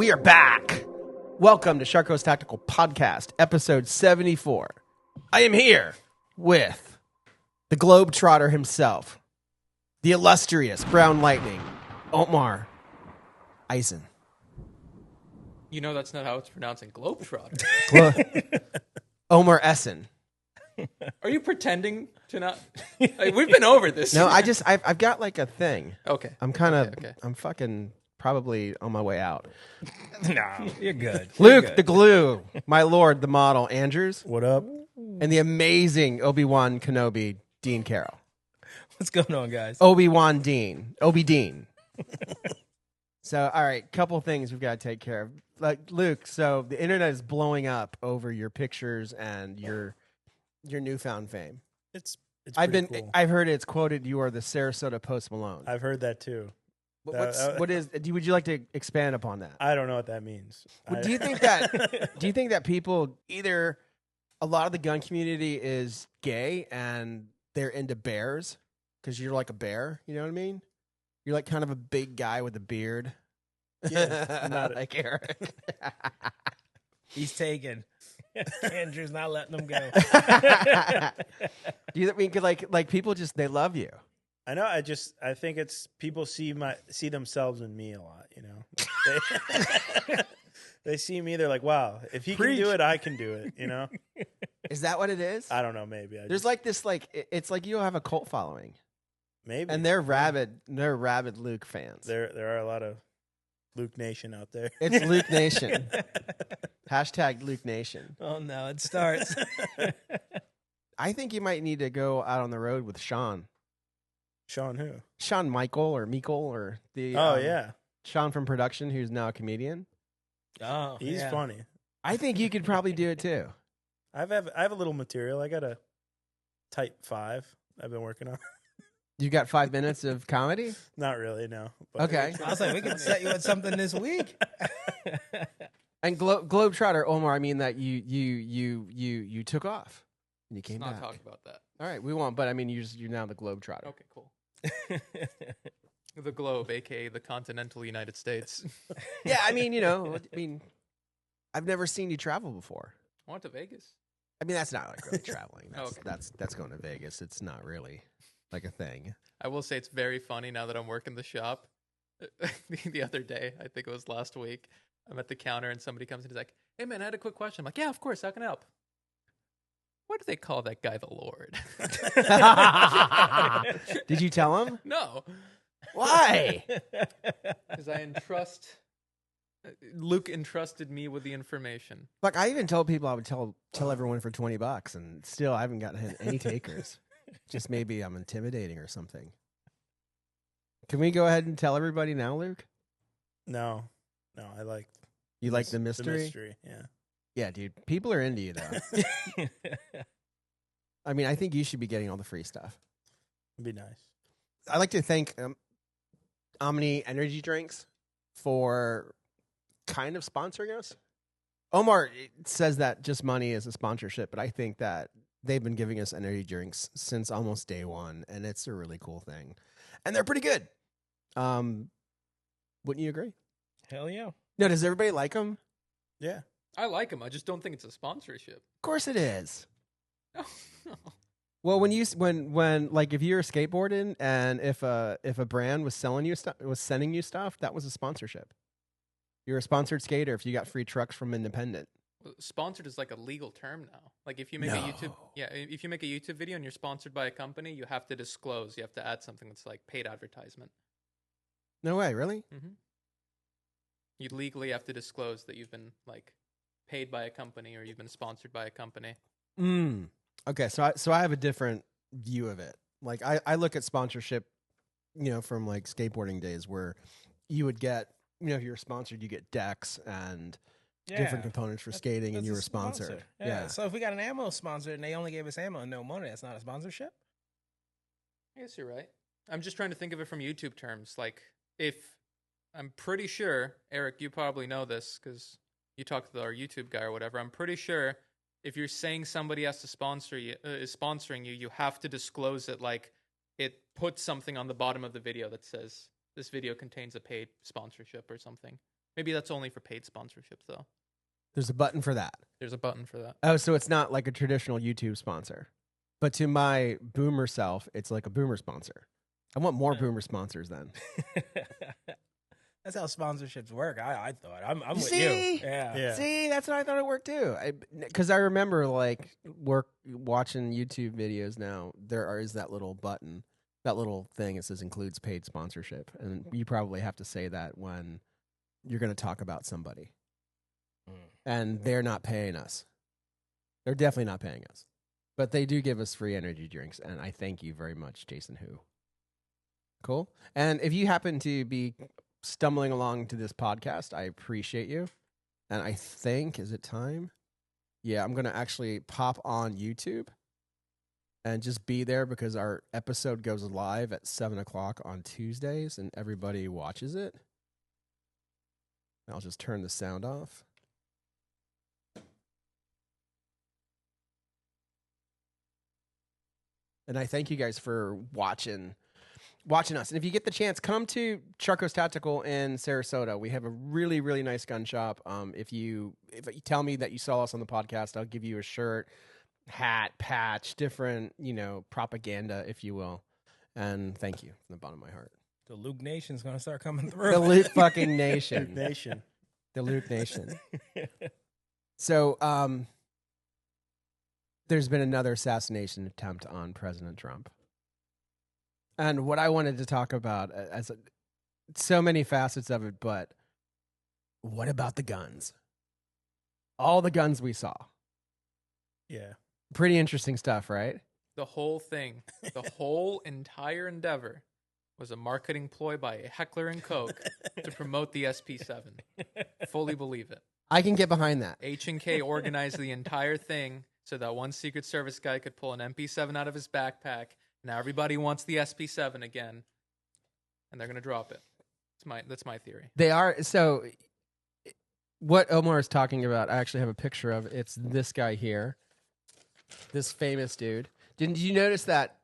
We are back. Welcome to Sharko's Tactical Podcast, episode 74. I am here with the Globetrotter himself, the illustrious Brown Lightning, Omar Eisen. You know that's not how it's pronounced in Globetrotter. Omar Essen. Are you pretending to not? Like, we've been over this. No, I've got like a thing. Okay. I'm kind of, Okay. I'm fucking probably on my way out. No, you're good. Luke, the glue, my lord, the model, Andrews, What up? and the amazing Obi-Wan Kenobi, Dean Carroll. What's going on, guys? Obi-Wan Dean. Obi Dean. So, all right, couple things we've got to take care of. Like, Luke, so the internet is blowing up over your pictures and your newfound fame. It's I've heard it's quoted you are the Sarasota Post Malone. I've heard that too. Would you like to expand upon that? I don't know what that means. Do you think that people, either a lot of the gun community is gay and they're into bears because you're like a bear, you know what I mean? You're like kind of a big guy with a beard. Yeah, not like Eric. He's taken. Andrew's not letting him go. Do you mean like people just they love you? I know. I think it's people see themselves in me a lot. You know, they see me. They're like, wow, if he can do it, I can do it. You know. Is that what it is? I don't know. Maybe there's like this it's like you have a cult following. Maybe. And they're rabid Luke fans. There are a lot of Luke Nation out there. It's Luke Nation. Hashtag Luke Nation. Oh no, it starts. I think you might need to go out on the road with Sean. Sean who? Sean Michael or the yeah. Sean from production who's now a comedian. Oh, he's funny. I think you could probably do it too. I have a little material. I got a Type 5 I've been working on. You got 5 minutes of comedy? Not really, no. But Okay. I was like, we could set you up something this week. And Globetrotter, Omar, I mean that you took off and you came Let's back. not talk about that. All right, we won't. But I mean, you're now the Globetrotter. Okay, cool. The globe, aka the continental United States. Yeah, I mean, I've never seen you travel before. I went to Vegas. I mean, that's not like really traveling. That's, Okay. that's going to Vegas. It's not really like a thing. I will say it's very funny now that I'm working the shop. The other day, I think it was last week, I'm at the counter and somebody comes in and he's like, hey man, I had a quick question. I'm like, yeah, of course, how can I help? Why do they call that guy the Lord? Did you tell him? No. Why? Because Luke entrusted me with the information. Like, I even told people I would tell everyone for $20, and still I haven't gotten any takers. Just maybe I'm intimidating or something. Can we go ahead and tell everybody now, Luke? No, I like. You like the mystery? The mystery, yeah. Yeah, dude. People are into you, though. I mean, I think you should be getting all the free stuff. It'd be nice. I'd like to thank Omni Energy Drinks for kind of sponsoring us. Omar says that just money is a sponsorship, but I think that they've been giving us energy drinks since almost day one, and it's a really cool thing. And they're pretty good. Wouldn't you agree? Hell yeah. No, does everybody like them? Yeah. I like him. I just don't think it's a sponsorship. Of course it is. No. Well, when like if you're skateboarding and if a brand was selling you sending you stuff, that was a sponsorship. You're a sponsored skater if you got free trucks from Independent. Well, sponsored is like a legal term now. Like if you make if you make a YouTube video and you're sponsored by a company, you have to disclose. You have to add something that's like paid advertisement. No way, really? Mm-hmm. You legally have to disclose that you've been like paid by a company or you've been sponsored by a company. Okay, so I have a different view of it. Like I look at sponsorship, from like skateboarding days where you would get, if you're sponsored, you get decks and different components for skating, and you were sponsored. Yeah. So if we got an ammo sponsor and they only gave us ammo and no money, that's not a sponsorship? I guess you're right. I'm just trying to think of it from YouTube terms. Like if I'm pretty sure, Eric, you probably know this because you talked to our YouTube guy or whatever. I'm pretty sure if you're saying somebody has to sponsor you, is sponsoring you, you have to disclose it. Like it puts something on the bottom of the video that says this video contains a paid sponsorship or something. Maybe that's only for paid sponsorships, though. There's a button for that. There's a button for that. Oh, so it's not like a traditional YouTube sponsor. But to my boomer self, it's like a boomer sponsor. I want more boomer sponsors then. That's how sponsorships work. I thought. I'm with See? you. Yeah. See, that's what I thought it worked too. Because I remember like watching YouTube videos now. Is that little button, that little thing. It says includes paid sponsorship, and you probably have to say that when you're going to talk about somebody, and they're not paying us. They're definitely not paying us, but they do give us free energy drinks, and I thank you very much, Jason. Who? Cool. And if you happen to be stumbling along to this podcast, I appreciate you. And I think, is it time? Yeah, I'm going to actually pop on YouTube and just be there because our episode goes live at 7 o'clock on Tuesdays and everybody watches it. I'll just turn the sound off. And I thank you guys for watching us. And if you get the chance, come to Charco's Tactical in Sarasota. We have a really, really nice gun shop. If you tell me that you saw us on the podcast, I'll give you a shirt, hat, patch, different, propaganda, if you will. And thank you from the bottom of my heart. The Luke Nation's gonna start coming through. The Luke fucking Nation. Luke Nation. The Luke Nation. So, there's been another assassination attempt on President Trump. And what I wanted to talk about, so many facets of it, but what about the guns? All the guns we saw. Yeah. Pretty interesting stuff, right? The whole thing, the whole entire endeavor was a marketing ploy by a Heckler and Koch to promote the SP7. Fully believe it. I can get behind that. H&K organized the entire thing so that one Secret Service guy could pull an MP7 out of his backpack. Now everybody wants the SP7 again, and they're going to drop it. That's my theory. They are. So what Omar is talking about, I actually have a picture of. It's this guy here, this famous dude. Didn't you notice that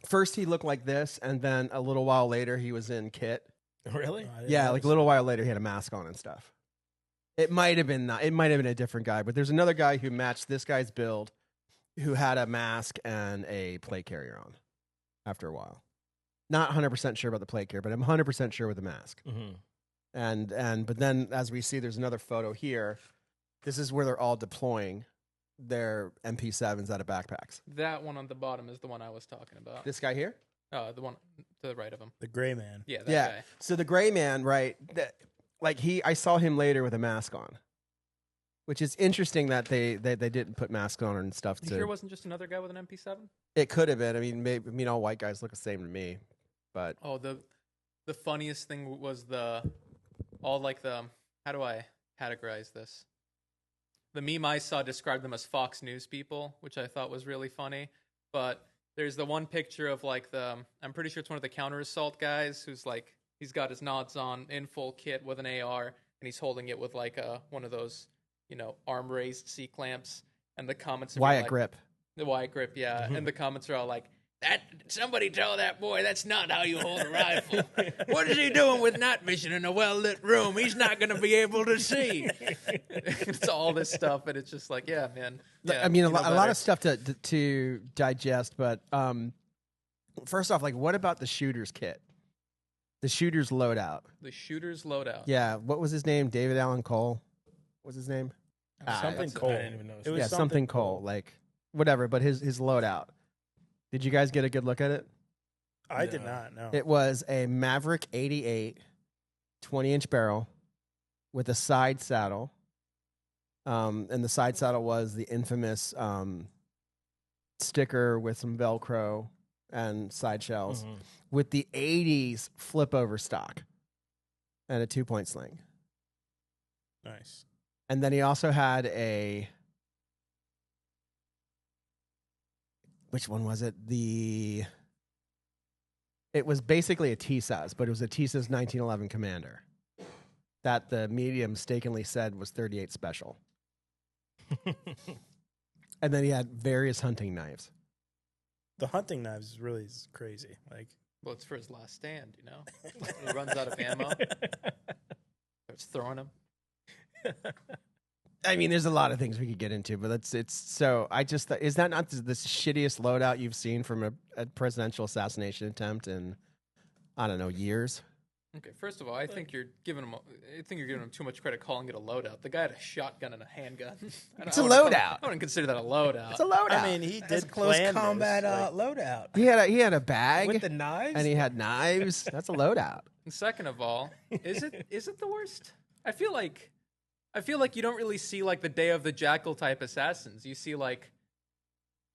first he looked like this, and then a little while later he was in kit? Really? Yeah, like a little while later he had a mask on and stuff. It might have been a different guy, but there's another guy who matched this guy's build, who had a mask and a plate carrier on after a while. Not 100% sure about the plate carrier, but I'm 100% sure with the mask. Mm-hmm. But then as we see, there's another photo here. This is where they're all deploying their MP7s out of backpacks. That one on the bottom is the one I was talking about. This guy here? The one to the right of him. The gray man. Yeah, that guy. So the gray man, right? I saw him later with a mask on. Which is interesting that they didn't put masks on and stuff. You sure it wasn't just another guy with an MP7? It could have been. I mean, all white guys look the same to me, but the funniest thing was how do I categorize this? The meme I saw described them as Fox News people, which I thought was really funny. But there's the one picture of I'm pretty sure it's one of the counter assault guys who's he's got his nods on in full kit with an AR and he's holding it with one of those arm raised C clamps, and the comments are Wyatt grip. The Wyatt grip, yeah. And the comments are all like, "That somebody tell that boy that's not how you hold a rifle. What is he doing with night vision in a well lit room? He's not going to be able to see." It's all this stuff, and it's just like, yeah, man. Yeah, I mean, a lot of stuff to digest, but first off, what about the shooter's kit? The shooter's loadout. The shooter's loadout. Yeah, what was his name? David Allen Cole. What's his name? Something Cole. I didn't even know. It was something Cole. Whatever, but his loadout. Did you guys get a good look at it? I did not, no. It was a Maverick 88 20-inch barrel with a side saddle. And the side saddle was the infamous sticker with some Velcro and side shells with the 80s flip over stock and a 2-point sling. Nice. And then he also had which one was it? It was basically a TSAS, but it was a TSAS 1911 Commander that the media mistakenly said was 38 Special. And then he had various hunting knives. The hunting knives is crazy. Well, it's for his last stand, He runs out of ammo. There's throwing them. I mean, there's a lot of things we could get into, but it's so. I just is that not the shittiest loadout you've seen from a presidential assassination attempt in I don't know years. Okay, first of all, I think you're giving him too much credit calling it a loadout. The guy had a shotgun and a handgun. It's a loadout. I wouldn't consider that a loadout. It's a loadout. I mean, he That's did close plan combat this, loadout. He had a bag With the knives? and he had knives. That's a loadout. And second of all, is it the worst? I feel like you don't really see like the Day of the Jackal type assassins. You see like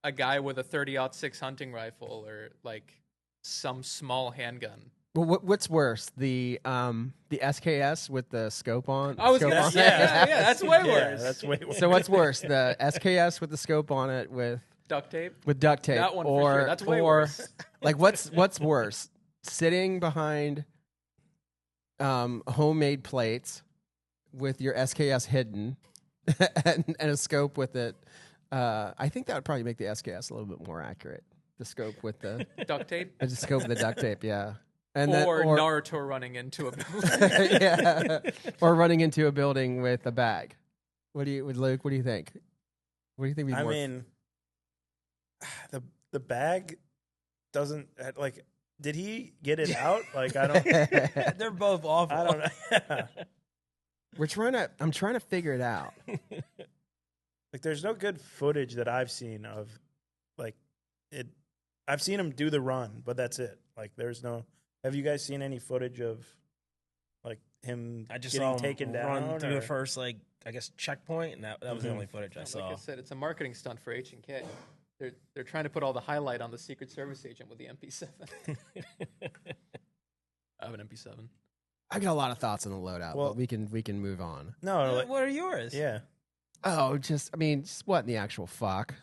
a guy with a 30-06 hunting rifle or like some small handgun. Well, what's worse, the SKS with the scope on? I was scope gonna on say, it? yeah, that's way worse. That's way worse. So what's worse, the SKS with the scope on it with Duct tape. duct tape, That one for or sure. That's way or worse. like what's worse, sitting behind homemade plates with your SKS hidden and a scope with it? I think that would probably make the SKS a little bit more accurate. The scope with the Duct tape. the scope with the duct tape, yeah. And Or then, Naruto running into a building. yeah, or running into a building with a bag. Luke? What do you think? What do you think? I mean, the bag doesn't like. Did he get it out? Like I don't. They're both awful. I don't know. I'm trying to figure it out. Like, there's no good footage that I've seen of, like, it. I've seen him do the run, but that's it. Like, there's no. Have you guys seen any footage of, like, him I just getting saw him taken run down? through or- the first, like, I guess, checkpoint, and that was the only footage I Like saw. I said, it's a marketing stunt for H&K. They're trying to put all the highlight on the Secret Service agent with the MP7. I have an MP7. I got a lot of thoughts on the loadout, Well- but we can move on. No, like, What are yours? yeah. Oh, just what in the actual fuck?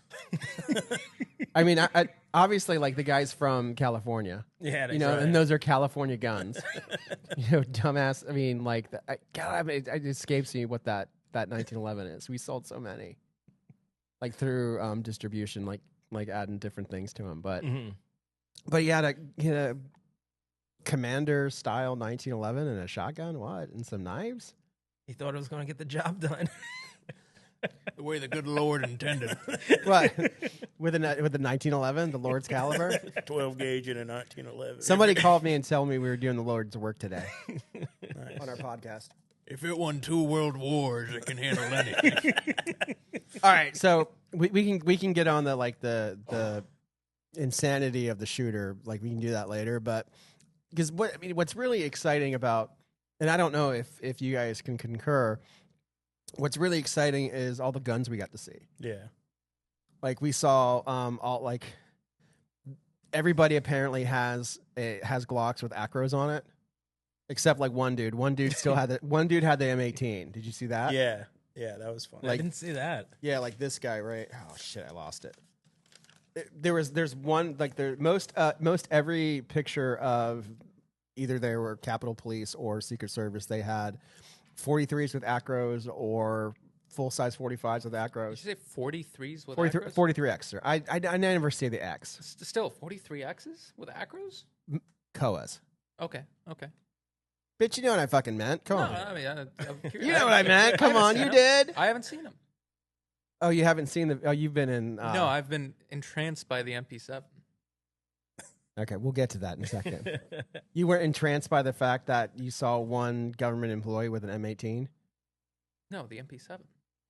I mean, I obviously like the guys from California, Yeah, you know, and those are California guns. You know, dumbass. I mean, like, God, I mean, it escapes me what that 1911 is. We sold so many, like through distribution, like adding different things to them. But but he had a commander style 1911 and a shotgun, and some knives. He thought it was going to get the job done. The way the good Lord intended. What with the 1911, the Lord's caliber? 12 gauge in a 1911. Somebody called me and told me we were doing the Lord's work today Nice. on our podcast. If it won 2 world wars, it can handle anything. All right, so we can get on the insanity of the shooter. Like, we can do that later, but because what's really exciting about, and I don't know if you guys can concur, what's really exciting is all the guns we got to see. Yeah. Like, we saw all, like, everybody apparently has Glocks with acros on it, except like one dude. One dude still had one dude had the M18. Did you see that? Yeah. Yeah, that was fun. I didn't see that. Yeah, like this guy, right? Oh shit, I lost it. There's one, like, most every picture of either they were Capitol Police or Secret Service, they had 43s with acros or full size 45s with acros. Did you say 43s with 43, acros? 43X, sir. I never say the X. Still 43Xs with acros? Coas. Okay. Bitch, you know what I fucking meant. Come on. I mean, I'm curious. You know what I meant. Come haven't on, seen you them. did. I haven't seen them. Oh, you haven't seen you've been in. No, I've been entranced by the MP7. Okay, we'll get to that in a second. You weren't entranced by the fact that you saw one government employee with an M18? No, the MP7.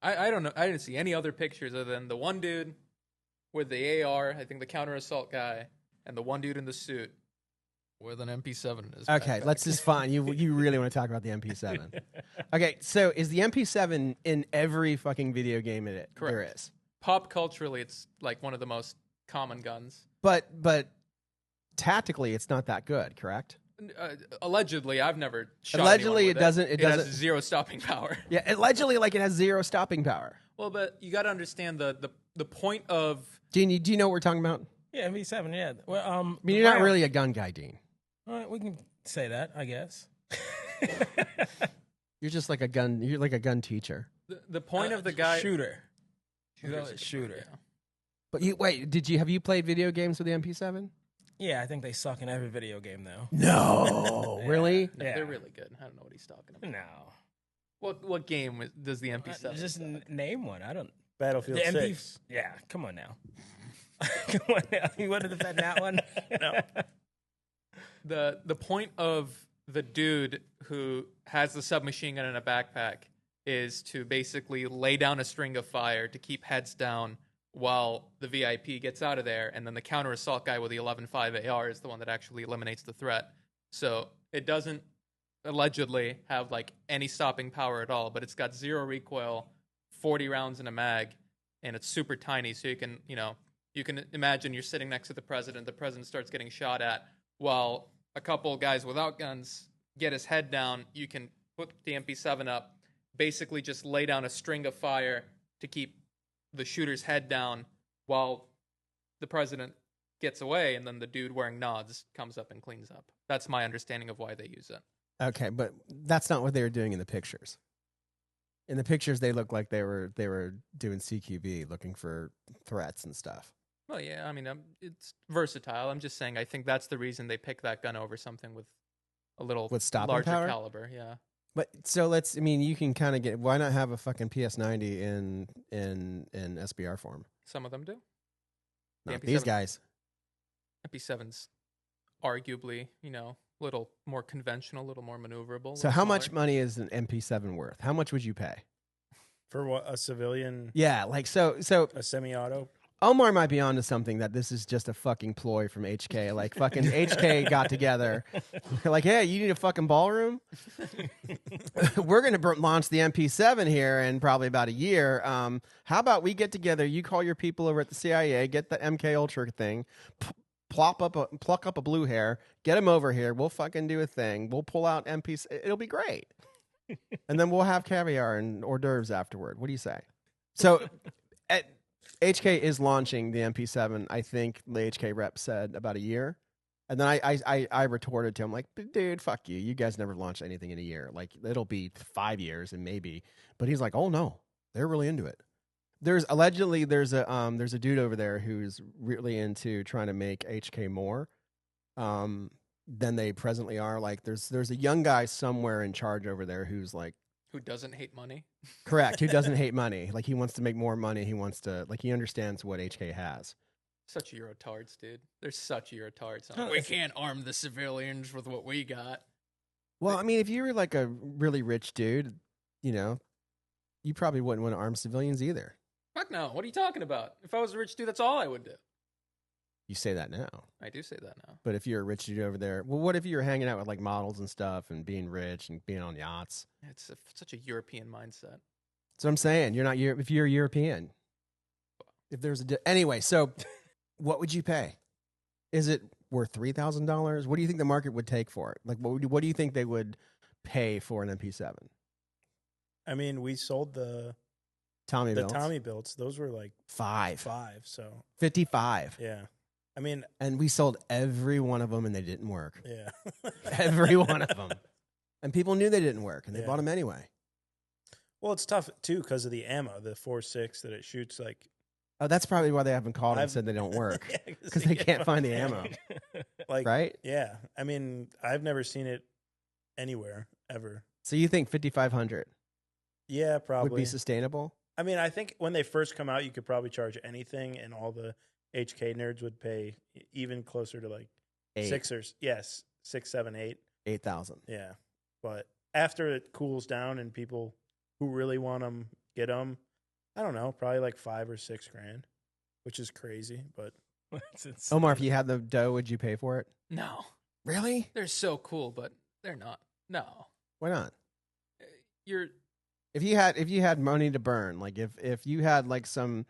I don't know. I didn't see any other pictures other than the one dude with the AR, I think the counter assault guy, and the one dude in the suit with an MP7 in his Okay, backpack. let's just find you really want to talk about the MP7. Okay, so is the MP7 in every fucking video game there Correct. is? Pop culturally, it's like one of the most common guns. But tactically, it's not that good, correct? Allegedly, I've never shot Allegedly, anyone with it It has doesn't. zero stopping power. Yeah, allegedly, like, it has zero stopping power. Well, but you got to understand the point of Dean, do you know what we're talking about? Yeah, MV7, yeah. Well, I mean, you're not really a gun guy, Dean. All right, we can say that, I guess. You're just like a gun. You're like a gun teacher. the point of the guy Shooter. Shooter's Shooter. yeah. But have you played video games with the MP7? Yeah, I think they suck in every video game, though. No, really? No, Yeah. they're really good. I don't know what he's talking about. No. What game does the MP7? Just name one. I don't. Battlefield The MP. 6. Yeah, come on now. Come on now. You want to defend that one? No. The point of the dude who has the submachine gun in a backpack is to basically lay down a string of fire to keep heads down while the VIP gets out of there, and then the counter assault guy with the 11.5 AR is the one that actually eliminates the threat. So it doesn't allegedly have like any stopping power at all, but it's got 0 recoil, 40 rounds in a mag, and it's super tiny. So you can imagine you're sitting next to the president starts getting shot at while a couple guys without guns get his head down. You can put the MP7 up, basically just lay down a string of fire to keep the shooter's head down while the president gets away, and then the dude wearing nods comes up and cleans up. That's my understanding of why they use it. Okay, but that's not what they were doing in the pictures. In the pictures, they looked like they were doing CQB, looking for threats and stuff. Well, yeah, I mean, it's versatile. I'm just saying I think that's the reason they pick that gun over something with a little With stopping larger power? caliber. Yeah. But so you can kind of why not have a fucking PS90 in SBR form? Some of them do. Not MP7 these guys. MP7's arguably, a little more conventional, a little more maneuverable. So little how much smaller. money is an MP7 worth? How much would you pay? For what? A civilian, Yeah, like so a semi-auto? Omar might be onto something that this is just a fucking ploy from HK. Like fucking HK got together. Like, hey, you need a fucking ballroom? We're going to launch the MP7 here in probably about a year. How about we get together, you call your people over at the CIA, get the MK Ultra thing, pluck up a blue hair, get him over here. We'll fucking do a thing. We'll pull out MPs. It'll be great. And then we'll have caviar and hors d'oeuvres afterward. What do you say? So HK is launching the MP7. I think the HK rep said about a year. And then I retorted to him like, dude, fuck you. You guys never launched anything in a year. Like it'll be 5 years and maybe. But he's like, oh no, they're really into it. There's a dude over there who's really into trying to make HK more than they presently are. Like there's a young guy somewhere in charge over there who's like, Who doesn't hate money? correct, who doesn't hate money. Like he wants to make more money. He wants to he understands what HK has. Such Eurotards, dude. They're such Eurotards. Huh. We can't arm the civilians with what we got. Well, I mean, if you were like a really rich dude, you probably wouldn't want to arm civilians either. Fuck no. What are you talking about? If I was a rich dude, that's all I would do. You say that now. I do say that now. But if you're a rich dude over there, well, what if you're hanging out with like models and stuff and being rich and being on yachts? It's such a European mindset. That's what I'm saying. You're not if you're European. If there's anyway, so what would you pay? Is it worth $3,000? What do you think the market would take for it? Like, what do you think they would pay for an MP7? I mean, we sold the Tommy Builds. Those were like $5. so 55. yeah. I mean, And we sold every one of them, and they didn't work. yeah. Every one of them. And people knew they didn't work, and they Yeah. bought them anyway. Well, it's tough too because of the ammo, the 4.6 that it shoots. Like, Oh, that's probably why they haven't called and I've- said they don't work. yeah, Because they can't find the ammo. Like, Right? yeah. I mean, I've never seen it anywhere ever. So you think 5,500 Yeah, probably. would be sustainable? I mean, I think when they first come out, you could probably charge anything, and all the HK nerds would pay even closer to like 6, 7, 8. 8,000. Yeah, but after it cools down and people who really want them get them, I don't know, probably like $5 or $6 grand, which is crazy. But Omar, if you had the dough, would you pay for it? No. Really? They're so cool, but they're not. No. Why not? You're If you had money to burn, like if you had like some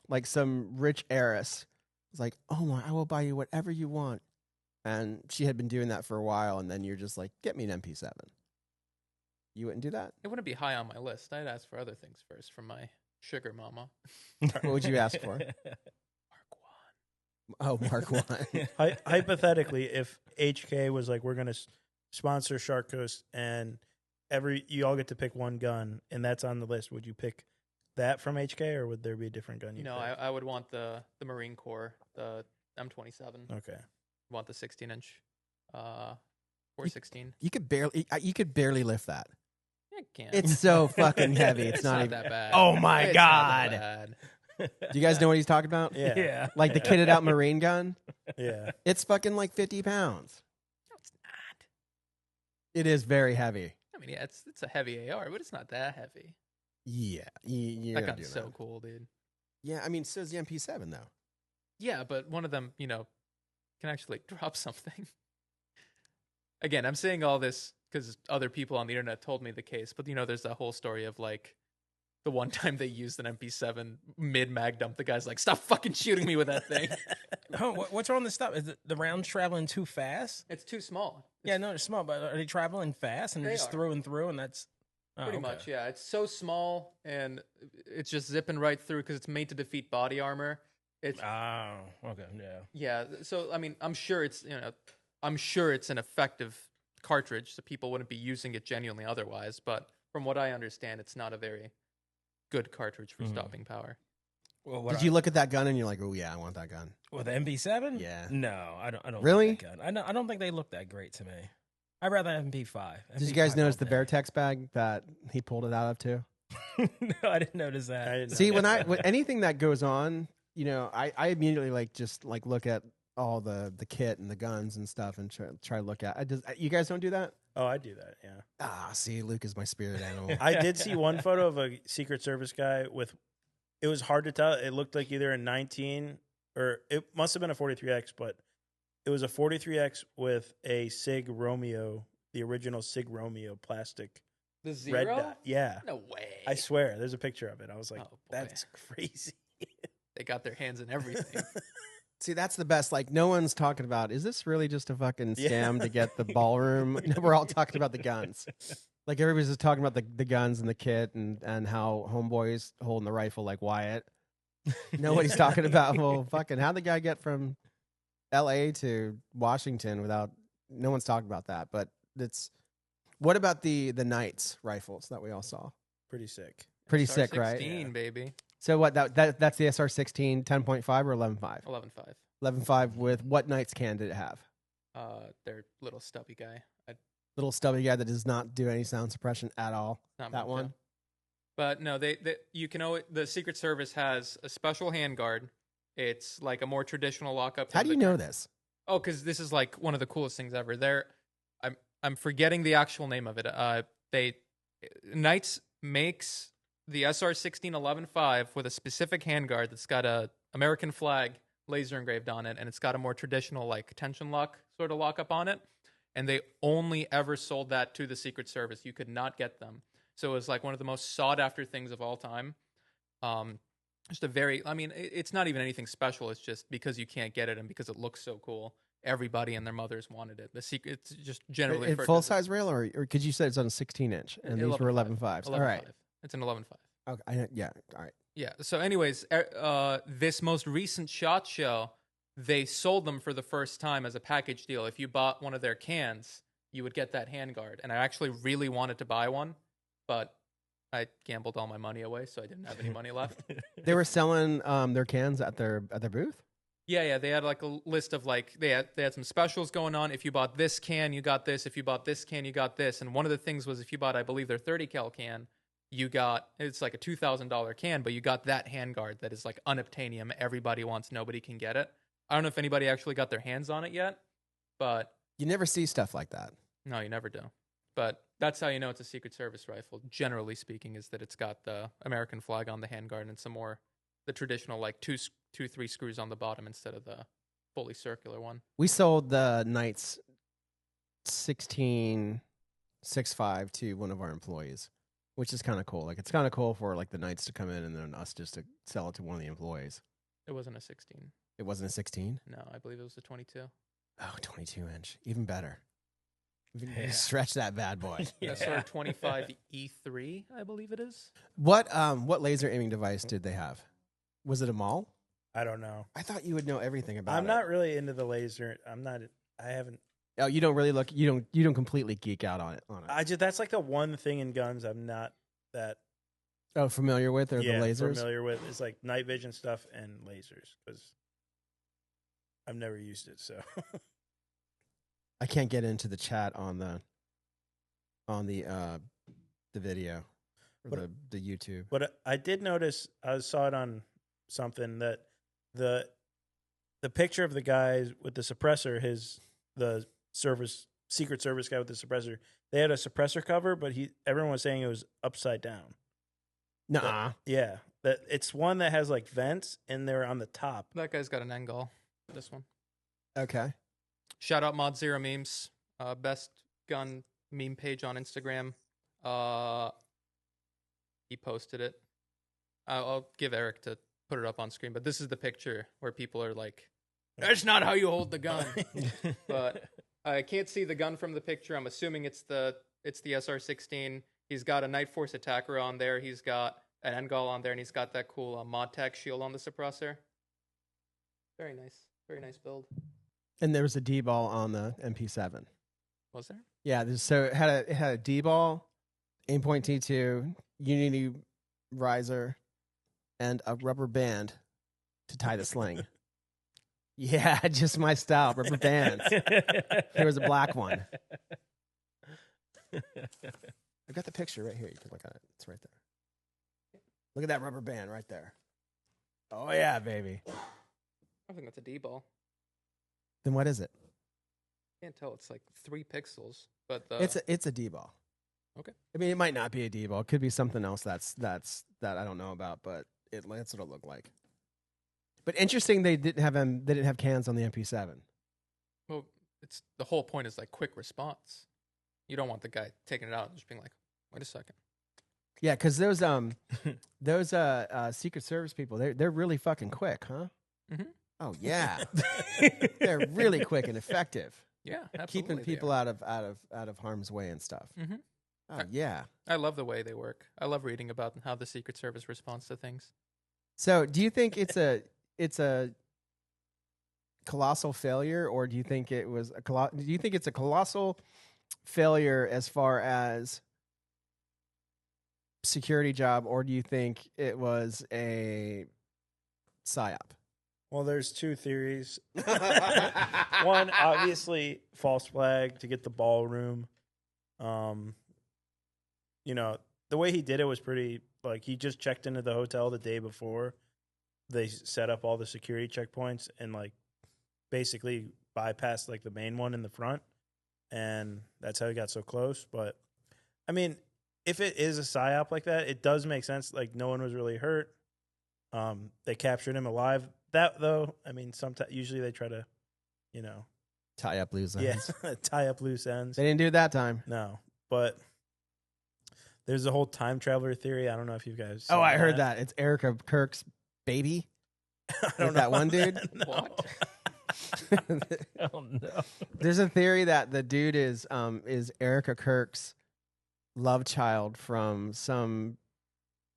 rich heiress, it's like, Omar, I will buy you whatever you want, and she had been doing that for a while, and then you're just like, get me an MP7. You wouldn't do that? it wouldn't be high on my list. I'd ask for other things first from my sugar mama. What would you ask for? Mark Oh, Mark 1. hypothetically, if HK was like, we're going to sponsor Shark Coast and you all get to pick one gun and that's on the list, would you pick that from HK or would there be a different gun? You know, I would want the Marine Corps, the M27. Okay. Want the 16-inch, 416. You could barely lift that. Yeah, can. It's so fucking heavy. It's, It's not not even. that bad. Oh my It's God. not that bad. Do you guys know what he's talking about? Yeah. Like the kitted out Marine gun. Yeah. It's fucking like 50 pounds. No, it's not. It is very heavy. I mean, yeah, it's a heavy AR, but it's not that heavy. Yeah, you're That gonna gun's do so that. cool, dude. Yeah, I mean, so is the MP7 though. Yeah, but one of them, can actually drop something. Again, I'm saying all this because other people on the internet told me the case, but there's that whole story of like the one time they used an MP7 mid mag dump. The guy's like, "Stop fucking shooting me with that thing." Oh, what's wrong with the stuff? Is the rounds traveling too fast? It's too small. Yeah, no, they're small, but are they traveling fast and They just are. through and through? And that's Pretty okay. much, yeah. It's so small and it's just zipping right through because it's made to defeat body armor. It's Oh, okay, yeah. yeah. So I mean, I'm sure it's an effective cartridge, so people wouldn't be using it genuinely otherwise. But from what I understand, it's not a very good cartridge for stopping power. Well, Did you look at that gun and you're like, oh yeah, I want that gun? with the MP7? Yeah. No, I don't. Really? Like that gun. I don't think they look that great to me. I'd rather have MP5. Did you guys MP5 notice all the day. Vertex bag that he pulled it out of too? No, I didn't notice that. I didn't See, know. when anything that goes on, I immediately look at all the kit and the guns and stuff and try to look at. You guys don't do that? Oh, I do that. Yeah. Ah, see, Luke is my spirit animal. I did see one photo of a Secret Service guy with. It was hard to tell. It looked like either a 19 or it must have been a 43X, but it was a 43X with a Sig Romeo, the original Sig Romeo plastic The red Zero? dot. Yeah, No way. I swear. There's a picture of it. I was like, Oh, boy. that's crazy. They got their hands in everything. See, that's the best. Like, no one's talking about, is this really just a fucking Yeah. scam to get the ballroom? No, we're all talking about the guns. Like, everybody's just talking about the guns and the kit and how homeboy's holding the rifle like Wyatt. Nobody's talking about, well, fucking, how'd the guy get from L.A. to Washington without, no one's talking about that. But what about the Knights rifles that we all saw? Pretty sick. Pretty sick, right? 16, baby. So what, that's the SR-16 10.5 or 11.5? 11.5. 11.5 with what Knights can did it have? Their little stubby guy. Little stubby guy that does not do any sound suppression at all. Not That much, one? yeah. But no, you can always, the Secret Service has a special handguard. It's like a more traditional lockup. How do you know this? Oh, because this is like one of the coolest things ever. I'm forgetting the actual name of it. Knights makes the SR-16 11.5 with a specific handguard that's got a American flag laser engraved on it, and it's got a more traditional like tension lock sort of lockup on it. And they only ever sold that to the Secret Service. You could not get them. So it was like one of the most sought after things of all time. It's not even anything special. It's just because you can't get it and because it looks so cool. Everybody and their mothers wanted it. It's just generally Full size rail or because you said it's on a 16-inch and these were 11.5s. All right. It's an 11.5. Okay. Yeah. All right. Yeah. So, anyways, this most recent SHOT Show, they sold them for the first time as a package deal. If you bought one of their cans, you would get that handguard. And I actually really wanted to buy one, but I gambled all my money away, so I didn't have any money left. They were selling their cans at their booth. Yeah. They had like a list of like they had some specials going on. If you bought this can, you got this. If you bought this can, you got this. And one of the things was if you bought, I believe, their 30 cal can, it's like a $2,000 can, but you got that handguard that is like unobtainium. Everybody wants, nobody can get it. I don't know if anybody actually got their hands on it yet, but You never see stuff like that. no, you never do. But that's how you know it's a Secret Service rifle, generally speaking, is that it's got the American flag on the handguard and some more, the traditional like two, 3 screws on the bottom instead of the fully circular one. We sold the Knights 16 6.5 to one of our employees, which is kind of cool. Like, it's kind of cool for like the Knights to come in and then us just to sell it to one of the employees. It wasn't a 16. It wasn't a 16? No, I believe it was a 22. Oh, 22-inch. Even better. You Yeah. stretch that bad boy. Yeah. SR 25 E3, I believe it is. What laser aiming device did they have? Was it a Maul? I don't know. I thought you would know everything about it. I'm not really into the laser. I haven't. Oh, you don't really look. You don't completely geek out on it. That's like the one thing in guns I'm not that Oh, familiar with or the lasers? familiar with. It's like night vision stuff and lasers because I've never used it. So I can't get into the chat on the the video or But- the YouTube. But I did notice, I saw it on something, that the picture of the guy with the suppressor, the Secret Service guy with the suppressor, they had a suppressor cover, but everyone was saying it was upside down. Nuh-uh. Yeah, that it's one that has like vents and they're on the top. That guy's got an end goal. This one. Okay. Shout out Mod Zero Memes, best gun meme page on Instagram. He posted it. I'll give Eric to put it up on screen, but this is the picture where people are like, "That's not how you hold the gun." But I can't see the gun from the picture. I'm assuming it's the SR-16. He's got a Night Force attacker on there. He's got an Engol on there, and he's got that cool Mod-Tech shield on the suppressor. Very nice build. And there was a D-ball on the MP7. Was there? Yeah, so it had a D-ball, aimpoint T2, Unity riser, and a rubber band to tie the sling. Yeah, just my style, rubber bands. Here was a black one. I've got the picture right here. You can look at it. It's right there. Look at that rubber band right there. Oh, yeah, baby. I think that's a D-ball. Then what is it? Can't tell. It's like 3 pixels, but It's a D-ball. Okay. I mean, it might not be a D-ball. It could be something else that I don't know about, but that's what it looked like. But interesting, they didn't have cans on the MP7. well, it's the whole point is like quick response. You don't want the guy taking it out and just being like, "Wait a second." Yeah, because those Secret Service people, they're really fucking quick, huh? Mhm. Oh yeah, they're really quick and effective, Yeah, absolutely. keeping people out of harm's way and stuff. Mm-hmm. Oh yeah. I love the way they work. I love reading about how the Secret Service responds to things. So, do you think it's a colossal failure, or do you think it was do you think it's a colossal failure as far as security job, or do you think it was a psyop? Well, there's 2 theories. One, obviously, false flag to get the ballroom. You know, the way he did it was pretty, like, he just checked into the hotel the day before. They set up all the security checkpoints and, like, basically bypassed, like, the main one in the front. And that's how he got so close. But, I mean, if it is a psyop like that, it does make sense. Like, no one was really hurt. They captured him alive. That, though, I mean, usually they try to, you know. Tie up loose ends. Yeah, tie up loose ends. They didn't do it that time. No, but there's a whole time traveler theory. I don't know if you guys. Oh, I heard that. It's Erica Kirk's baby. I don't know that one about dude? that, no. What? Oh no. There's a theory that the dude is Erica Kirk's love child from some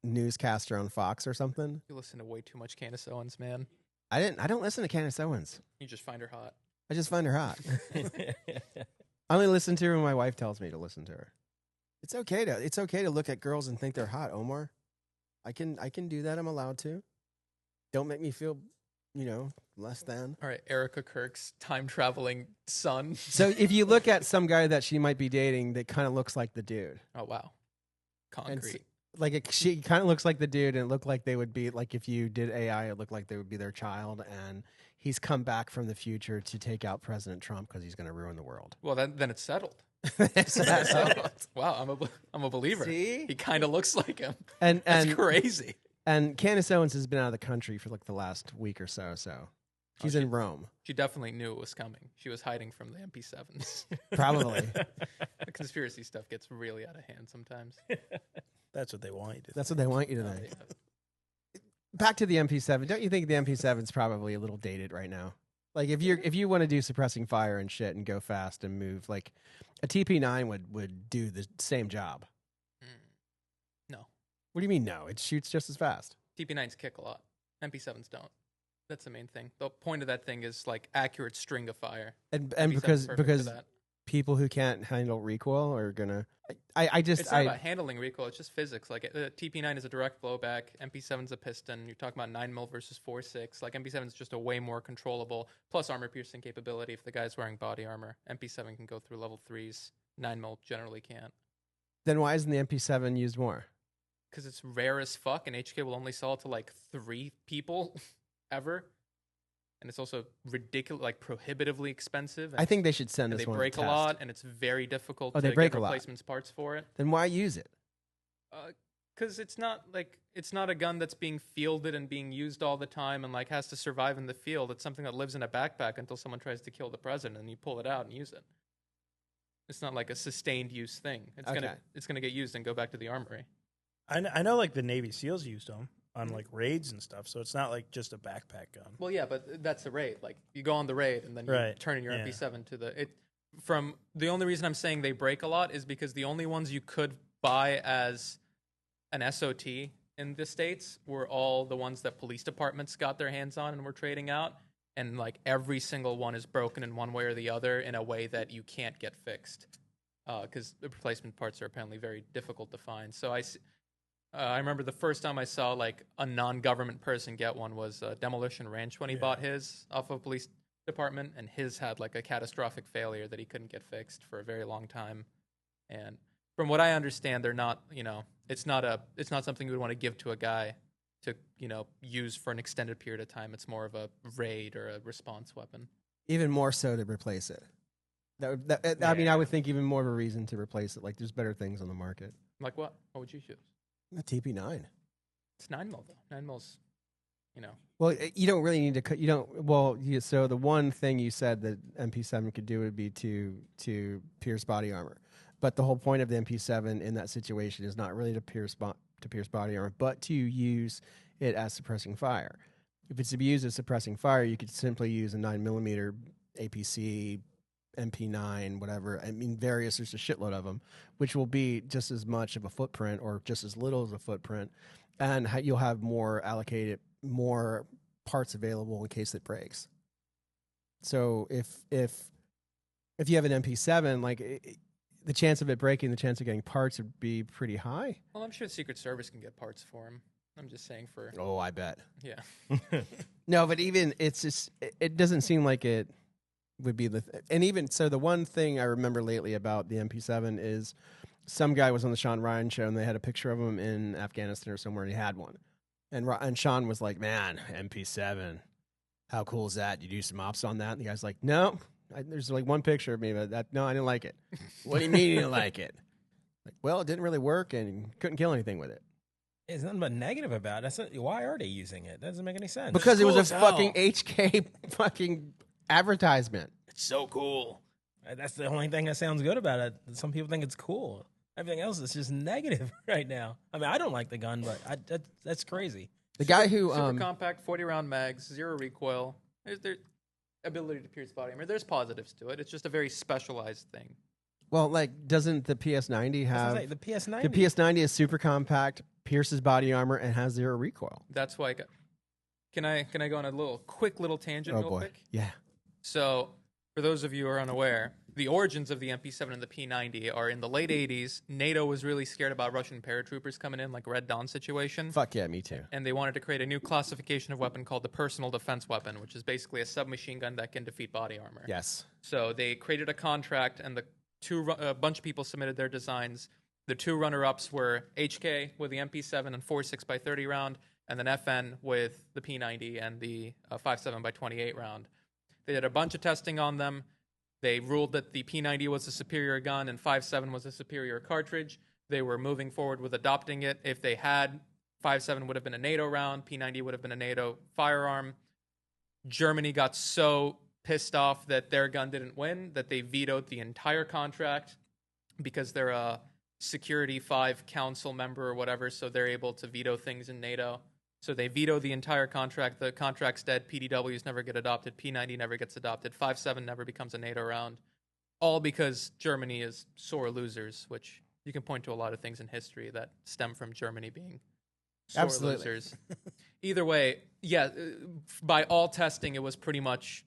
newscaster on Fox or something. You listen to way too much Candace Owens, man. I don't listen to Candace Owens. You just find her hot. I just find her hot. I only listen to her when my wife tells me to listen to her. It's okay to look at girls and think they're hot, Omar. I can do that. I'm allowed to. Don't make me feel, less than. All right, Erica Kirk's time traveling son. So if you look at some guy that she might be dating that kind of looks like the dude. Oh wow, concrete. She kind of looks like the dude, and it looked like they would be, like, if you did AI, it looked like they would be their child, and he's come back from the future to take out President Trump because he's going to ruin the world. Well, then it's settled. So- Wow, I'm a believer. See? He kind of looks like him. and That's crazy. and Candace Owens has been out of the country for like the last week or so. She's in Rome, She definitely knew it was coming. She was hiding from the MP7s. probably. The conspiracy stuff gets really out of hand sometimes. That's what they want you to. That's what they want you to Oh, think. yeah. Back to the MP7. Don't you think the MP7 is probably a little dated right now? Like if you want to do suppressing fire and shit and go fast and move, like a TP9 would do the same job. No. What do you mean no? It shoots just as fast. TP9s kick a lot. MP7s don't. That's the main thing. The point of that thing is like accurate string of fire. And MP7's because perfect for that. people who can't handle recoil are gonna. It's not about handling recoil. It's just physics. Like TP9 is a direct blowback. MP7's a piston. You're talking about 9mm versus 4.6. Like MP7 is just a way more controllable. Plus armor piercing capability. If the guy's wearing body armor, MP7 can go through level 3s. 9mm generally can't. Then why isn't the MP7 used more? Because it's rare as fuck, and HK will only sell it to like 3 people ever. And it's also ridiculous, like prohibitively expensive. I think they should send and this they one. break to a test. lot, and it's very difficult Oh, to they break get a lot. replacements parts for it. Then why use it? Because it's not a gun that's being fielded and being used all the time and like has to survive in the field. It's something that lives in a backpack until someone tries to kill the president, and you pull it out and use it. It's not like a sustained use thing. It's gonna get used and go back to the armory. I know, like the Navy SEALs used them on like raids and stuff, so it's not like just a backpack gun. Well, yeah, but that's a raid. Like you go on the raid and then you turn in your MP7 to the it. From the only reason I'm saying they break a lot is because the only ones you could buy as an SOT in the States were all the ones that police departments got their hands on and were trading out. And like every single one is broken in one way or the other in a way that you can't get fixed because the replacement parts are apparently very difficult to find. So I remember the first time I saw like a non-government person get one was Demolition Ranch when he bought his off of a police department, and his had like a catastrophic failure that he couldn't get fixed for a very long time. And from what I understand, they're not, it's not something you would want to give to a guy to, use for an extended period of time. It's more of a raid or a response weapon. Even more so to replace it. I mean, I would think even more of a reason to replace it. Like, there's better things on the market. Like what? What would you choose? The TP9. It's 9mm though. 9mm, Well, you don't really need to cut. You don't. Well, so the one thing you said that MP7 could do would be to pierce body armor, but the whole point of the MP7 in that situation is not really to pierce body armor, but to use it as suppressing fire. If it's to be used as suppressing fire, you could simply use a 9mm APC, MP9, whatever. I mean, there's a shitload of them, which will be just as much of a footprint or just as little as a footprint, and you'll have more parts available in case it breaks. So if you have an MP7, like the chance of it breaking, the chance of getting parts would be pretty high. Well, I'm sure the Secret Service can get parts for him. I'm just saying for... Oh, I bet. Yeah. No, but even it's just, it doesn't seem like it would be and even so, the one thing I remember lately about the MP7 is some guy was on the Sean Ryan show and they had a picture of him in Afghanistan or somewhere and he had one. And Sean was like, man, MP7, how cool is that? You do some ops on that? And the guy's like, no, there's like one picture of me, but no, I didn't like it. What do you mean you didn't like it? Like, well, it didn't really work and couldn't kill anything with it. There's nothing but negative about it. Why are they using it? That doesn't make any sense. Because it was a fucking HK fucking advertisement. It's so cool. That's the only thing that sounds good about it. Some people think it's cool. Everything else is just negative right now. I mean, I don't like the gun, but that's crazy. The guy who super compact, 40-round mags, 0 recoil. There's ability to pierce body armor. There's positives to it. It's just a very specialized thing. Well, like, doesn't the PS90 have the PS90? The PS90 is super compact, pierces body armor, and has 0 recoil. That's why. Can I go on a quick little tangent? Oh real boy, quick? yeah. So, for those of you who are unaware, the origins of the MP7 and the P90 are in the late 80s. NATO was really scared about Russian paratroopers coming in, like Red Dawn situation. Fuck yeah, me too. And they wanted to create a new classification of weapon called the personal defense weapon, which is basically a submachine gun that can defeat body armor. Yes. So they created a contract, and a bunch of people submitted their designs. The 2 runner-ups were HK with the MP7 and 4.6x30 round, and then FN with the P90 and the 5.7x28 round. They did a bunch of testing on them. They ruled that the P90 was a superior gun and 5.7 was a superior cartridge. They were moving forward with adopting it. If they had, 5.7 would have been a NATO round, P90 would have been a NATO firearm. Germany got so pissed off that their gun didn't win that they vetoed the entire contract because they're a Security 5 Council member or whatever, so they're able to veto things in NATO. So they veto the entire contract. The contract's dead. PDWs never get adopted. P90 never gets adopted. 5.7 never becomes a NATO round. All because Germany is sore losers, which you can point to a lot of things in history that stem from Germany being sore losers. Either way, yeah, by all testing, it was pretty much,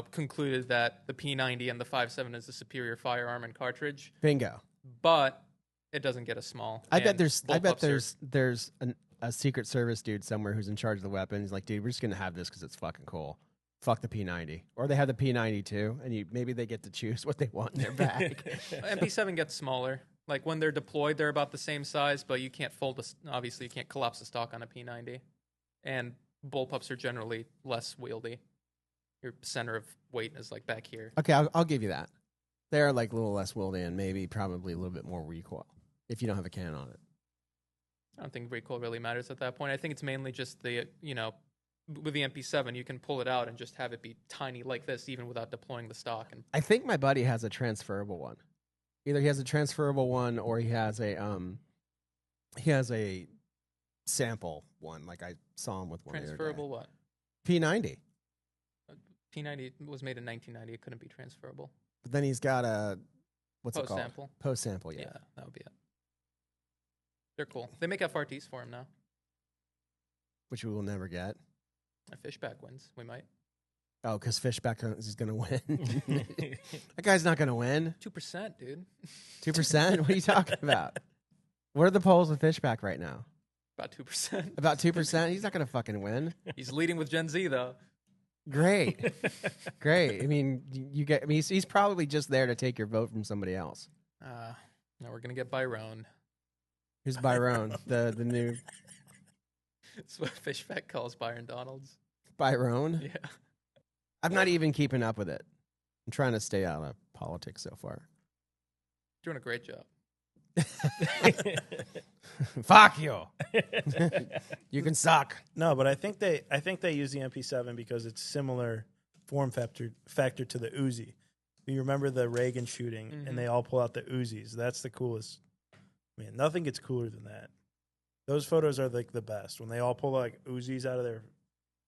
concluded that the P90 and the 5.7 is the superior firearm and cartridge. Bingo. But it doesn't get as small. I bet there's a Secret Service dude somewhere who's in charge of the weapon. He's like, dude, we're just going to have this because it's fucking cool. Fuck the P90. Or they have the P90 too, and maybe they get to choose what they want in their bag. MP7 gets smaller. Like when they're deployed, they're about the same size, but you can't obviously you can't collapse the stock on a P90. And bullpups are generally less wieldy. Your center of weight is like back here. Okay, I'll give you that. They're like a little less wieldy and maybe probably a little bit more recoil if you don't have a cannon on it. I don't think recoil really matters at that point. I think it's mainly just the, with the MP7, you can pull it out and just have it be tiny like this, even without deploying the stock. And I think my buddy has a transferable one. Either he has a transferable one or he has a sample one. Like I saw him with one. transferable what? P90. P90 was made in 1990. It couldn't be transferable. But then he's got a what's it called? Sample. Post sample. Yeah, that would be it. They're cool. They make FRTs for him now. which we will never get. If Fishback wins, we might. Oh, because Fishback is going to win. That guy's not going to win. 2%, dude. 2%? What are you talking about? What are the polls with Fishback right now? About 2%. About 2%? He's not going to fucking win. He's leading with Gen Z, though. Great. Great. I mean, he's probably just there to take your vote from somebody else. Now we're going to get Byron. Who's Byron? the new... That's what Fishback calls Byron Donalds. Byron? Yeah. I'm not even keeping up with it. I'm trying to stay out of politics so far. Doing a great job. Fuck you. You can suck. No, but I think they use the MP7 because it's similar form factor to the Uzi. You remember the Reagan shooting, and they all pull out the Uzis. That's the coolest. Man, nothing gets cooler than that. Those photos are like the best when they all pull like Uzis out of their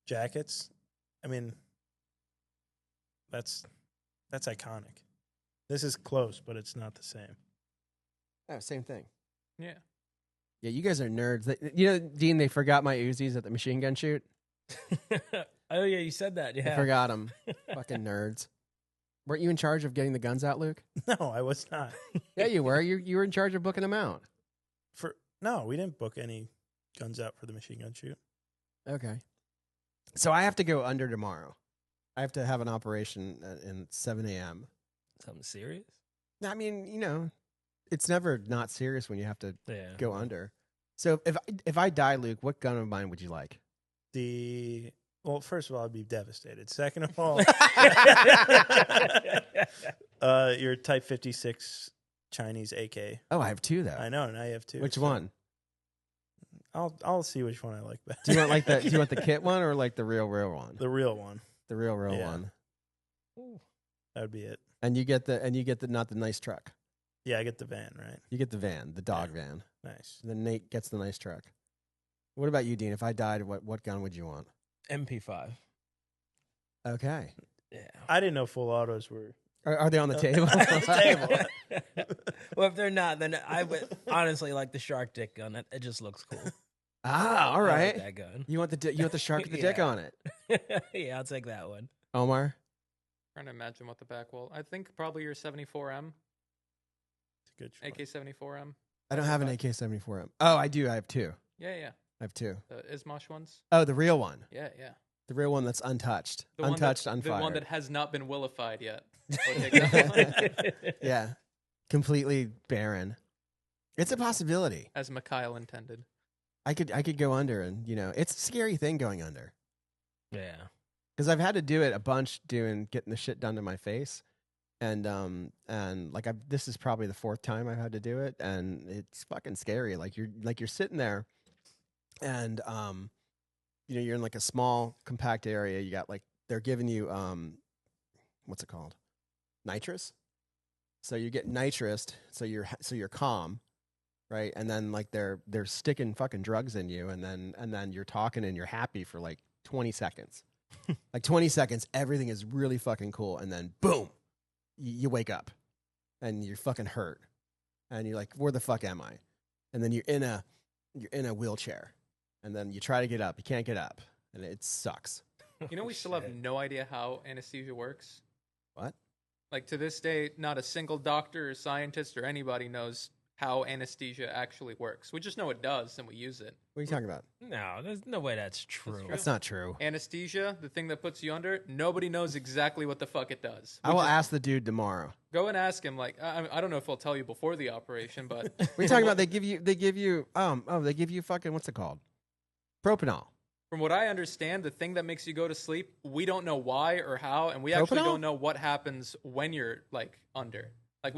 jackets. I mean, that's iconic. This is close, but it's not the same. Oh, same thing. Yeah. Yeah, you guys are nerds. You know, Dean, they forgot my Uzis at the machine gun shoot. Oh, yeah, you said that. They Yeah. forgot them. Fucking nerds. Weren't you in charge of getting the guns out, Luke? No, I was not. Yeah, you were. You were in charge of booking them out. No, we didn't book any guns out for the machine gun shoot. Okay. So I have to go under tomorrow. I have to have an operation at 7 a.m. Something serious? I mean, you know, it's never not serious when you have to go under. So if I die, Luke, what gun of mine would you like? Well, first of all, I'd be devastated. Second of all, your Type 56 Chinese AK. Oh, I have two though. I know, and I have two. Which one? I'll see which one I like best. Do you want do you want the kit one or like the real one? The real one. The real Yeah. one. That would be it. And you get the not the nice truck. Yeah, I get the van, right? You get the van, the dog van. Nice. And then Nate gets the nice truck. What about you, Dean? If I died, what gun would you want? MP5. Okay. Yeah. I didn't know full autos were. Are they on the table? The table. Well, if they're not, then I would honestly like the shark dick gun. It just looks cool. Ah, all I right. like that gun. You want the shark with the dick Yeah. on it? Yeah, I'll take that one. Omar? Trying to imagine what the back will. I think probably your 74M, Good choice. AK-74M. I don't have an AK-74M. Oh, I do. I have two. Yeah. I have two. The Ismosh ones. Oh, the real one. Yeah. The real one that's untouched. The one Unfired. The one that has not been willified yet. I'll take that one. Yeah. Completely barren. It's a possibility. As Mikhail intended. I could go under, and it's a scary thing going under. Yeah. Because I've had to do it a bunch, getting the shit done to my face, and this is probably the fourth time I've had to do it, and it's fucking scary. Like you're sitting there, and you're in like a small compact area. You got they're giving you what's it called, nitrous. So you get nitrous, so you're calm. Right, and then they're sticking fucking drugs in you, and then you're talking and you're happy for 20 seconds. 20 seconds, everything is really fucking cool, and then boom, you wake up, and you're fucking hurt, and you're like, where the fuck am I? And then you're in a wheelchair, and then you try to get up, you can't get up, and it sucks. We still have no idea how anesthesia works. What? To this day, not a single doctor or scientist or anybody knows how anesthesia actually works. We just know it does, and we use it. What are you talking about? No, there's no way that's true. true. That's not true. Anesthesia, the thing that puts you under, nobody knows exactly what the fuck it does. I will ask the dude tomorrow. Go and ask him. Like, I don't know if he'll tell you before the operation, but What are you talking about? They give you they give you fucking, what's it called? Propanol. from what I understand, the thing that makes you go to sleep, we don't know why or how, and we actually Propanol? don't know what happens when you're like under. Like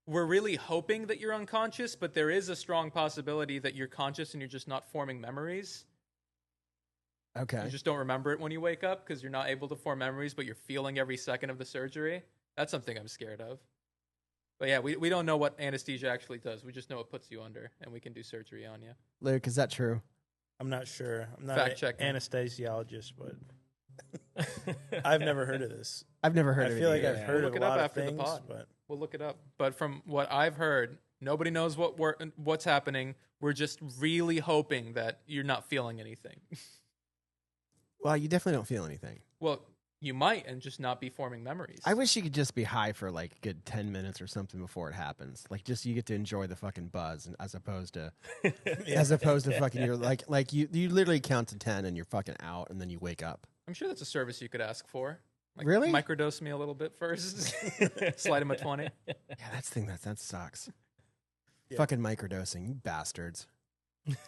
we're really hoping that you're unconscious, but there is a strong possibility that you're conscious and you're just not forming memories. Okay. You just don't remember it when you wake up because you're not able to form memories, but you're feeling every second of the surgery. That's something I'm scared of. But yeah, we don't know what anesthesia actually does. We just know it puts you under, and we can do surgery on you. Luke, is that true? I'm not sure. I'm not Fact an check me. anesthesiologist, but I've never heard of this. I've never heard I of it. feel like either. I've heard We'll of look a it up lot of after the things, pod. but We'll look it up. But from what I've heard, nobody knows what's happening. We're just really hoping that you're not feeling anything. Well, you definitely don't feel anything. Well, you might and just not be forming memories. I wish you could just be high for like a good 10 minutes or something before it happens. Like just you get to enjoy the fucking buzz as opposed to fucking you're like you literally count to 10 and you're fucking out and then you wake up. I'm sure that's a service you could ask for. Like, Really? Microdose me a little bit first. Slide him a 20. Yeah, that sucks. Yeah. Fucking microdosing, you bastards.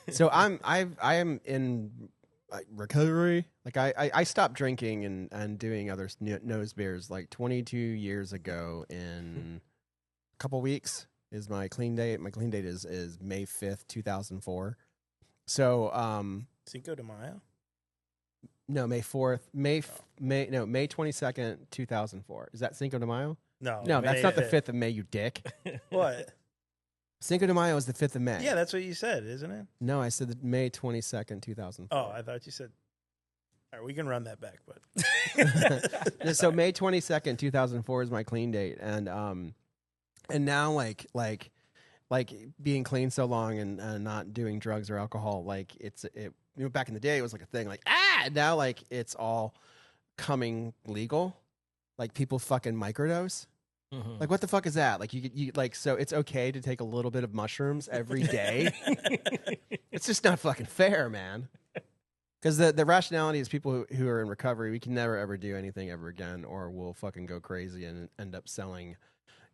So I am in recovery. Like I stopped drinking and doing other nose beers like 22 years ago. In a couple weeks is my clean date. My clean date is May 5th, 2004. So Cinco de Mayo. no, May 4th, May 22nd, 2004. Is that Cinco de Mayo? No, No, that's May not the 5th. 5th of May, you dick. What? Cinco de Mayo is the 5th of May. Yeah, that's what you said, isn't it? No, I said that May 22nd, 2004. Oh, I thought you said. All right, we can run that back, but So May 22nd, 2004 is my clean date, and now like being clean so long and not doing drugs or alcohol, like back in the day it was like a thing, like now like it's all coming legal, like people fucking microdose. Mhm. Like what the fuck is that? Like you like, so it's okay to take a little bit of mushrooms every day. It's just not fucking fair, man. Because the rationality is people who are in recovery, we can never ever do anything ever again, or we'll fucking go crazy and end up selling,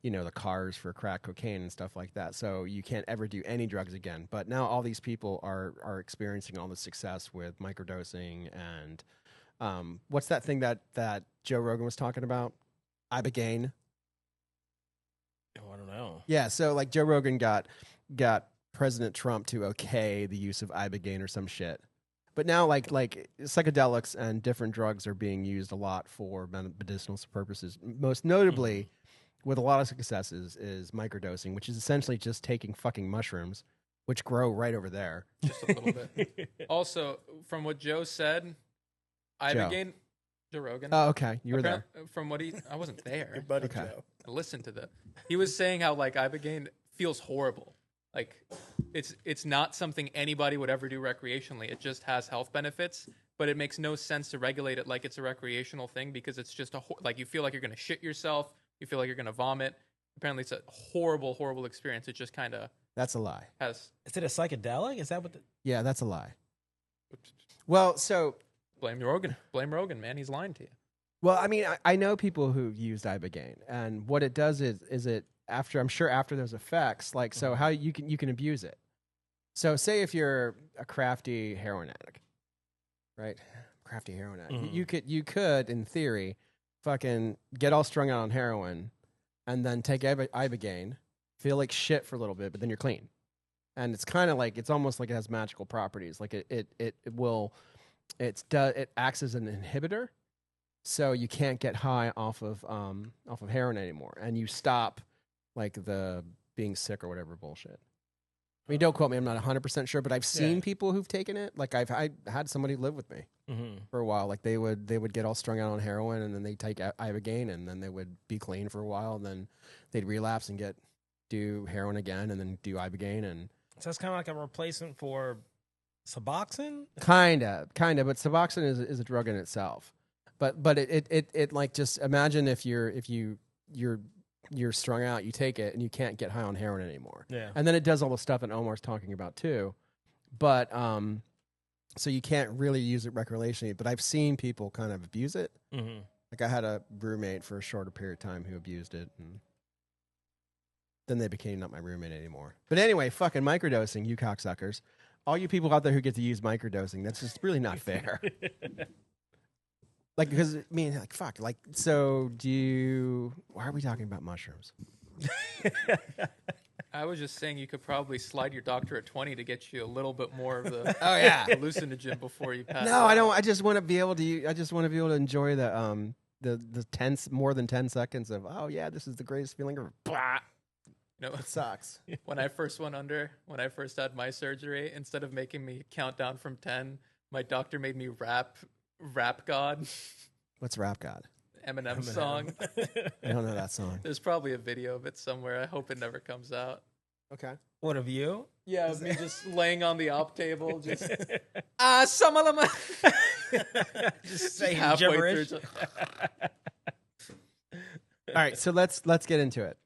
the cars for crack cocaine and stuff like that. So you can't ever do any drugs again. But now all these people are experiencing all the success with microdosing and what's that thing that Joe Rogan was talking about? Ibogaine. Oh, I don't know. Yeah, so like Joe Rogan got President Trump to okay the use of Ibogaine or some shit. But now like psychedelics and different drugs are being used a lot for medicinal purposes. Most notably, with a lot of successes, is microdosing, which is essentially just taking fucking mushrooms, which grow right over there. Just a little bit. Also, from what Joe said, Ibogaine, Joe Rogan. Oh, okay, you were there. From what I wasn't there. your buddy Okay. Joe. I listened to that. He was saying how like Ibogaine feels horrible. Like it's not something anybody would ever do recreationally. It just has health benefits, but it makes no sense to regulate it like it's a recreational thing because it's just like you feel like you're going to shit yourself. You feel like you're going to vomit. Apparently, it's a horrible, horrible experience. It just kind of That's a lie. has. Is it a psychedelic? Is that what? Yeah, that's a lie. Well, so Blame Rogan. Blame Rogan, man. He's lying to you. Well, I mean, I know people who used Ibogaine, and what it does is it after those effects, like so how you can abuse it. So say if you're a crafty heroin addict, right? Crafty heroin addict, you could in theory, fucking get all strung out on heroin, and then take Ibogaine, feel like shit for a little bit, but then you're clean, and it's kind of like it's almost like it has magical properties, like it acts as an inhibitor. So you can't get high off of heroin anymore, and you stop like the being sick or whatever bullshit. I mean, don't quote me; I'm not 100% sure, but I've seen people who've taken it. Like I had somebody live with me for a while. Like they would get all strung out on heroin, and then they take Ibogaine, and then they would be clean for a while, and then they'd relapse and do heroin again, and then do Ibogaine, and So it's kind of like a replacement for Suboxone. kinda. But Suboxone is a drug in itself. But it like just imagine if you're you're strung out, you take it, and you can't get high on heroin anymore. Yeah. And then it does all the stuff that Omar's talking about too. But so you can't really use it recreationally. But I've seen people kind of abuse it. Mm-hmm. Like I had a roommate for a shorter period of time who abused it, and then they became not my roommate anymore. But anyway, fucking microdosing, you cocksuckers. All you people out there who get to use microdosing, that's just really not fair. Like, because, I mean, like, fuck. Like, so do you... Why are we talking about mushrooms? I was just saying you could probably slide your doctor at 20 to get you a little bit more of the Oh, yeah. hallucinogen before you pass. No, out. I don't. I just want to be able to... I just want to be able to enjoy the 10, more than 10 seconds of, oh, yeah, this is the greatest feeling ever. Blah. You know, It sucks. when I first had my surgery, instead of making me count down from 10, my doctor made me rap God, What's Rap God? Eminem song. I don't know that song. There's probably a video of it somewhere. I hope it never comes out. Okay. What of you? Yeah, me just laying on the op table, just some of them. Just saying halfway gibberish. through. All right, so let's get into it.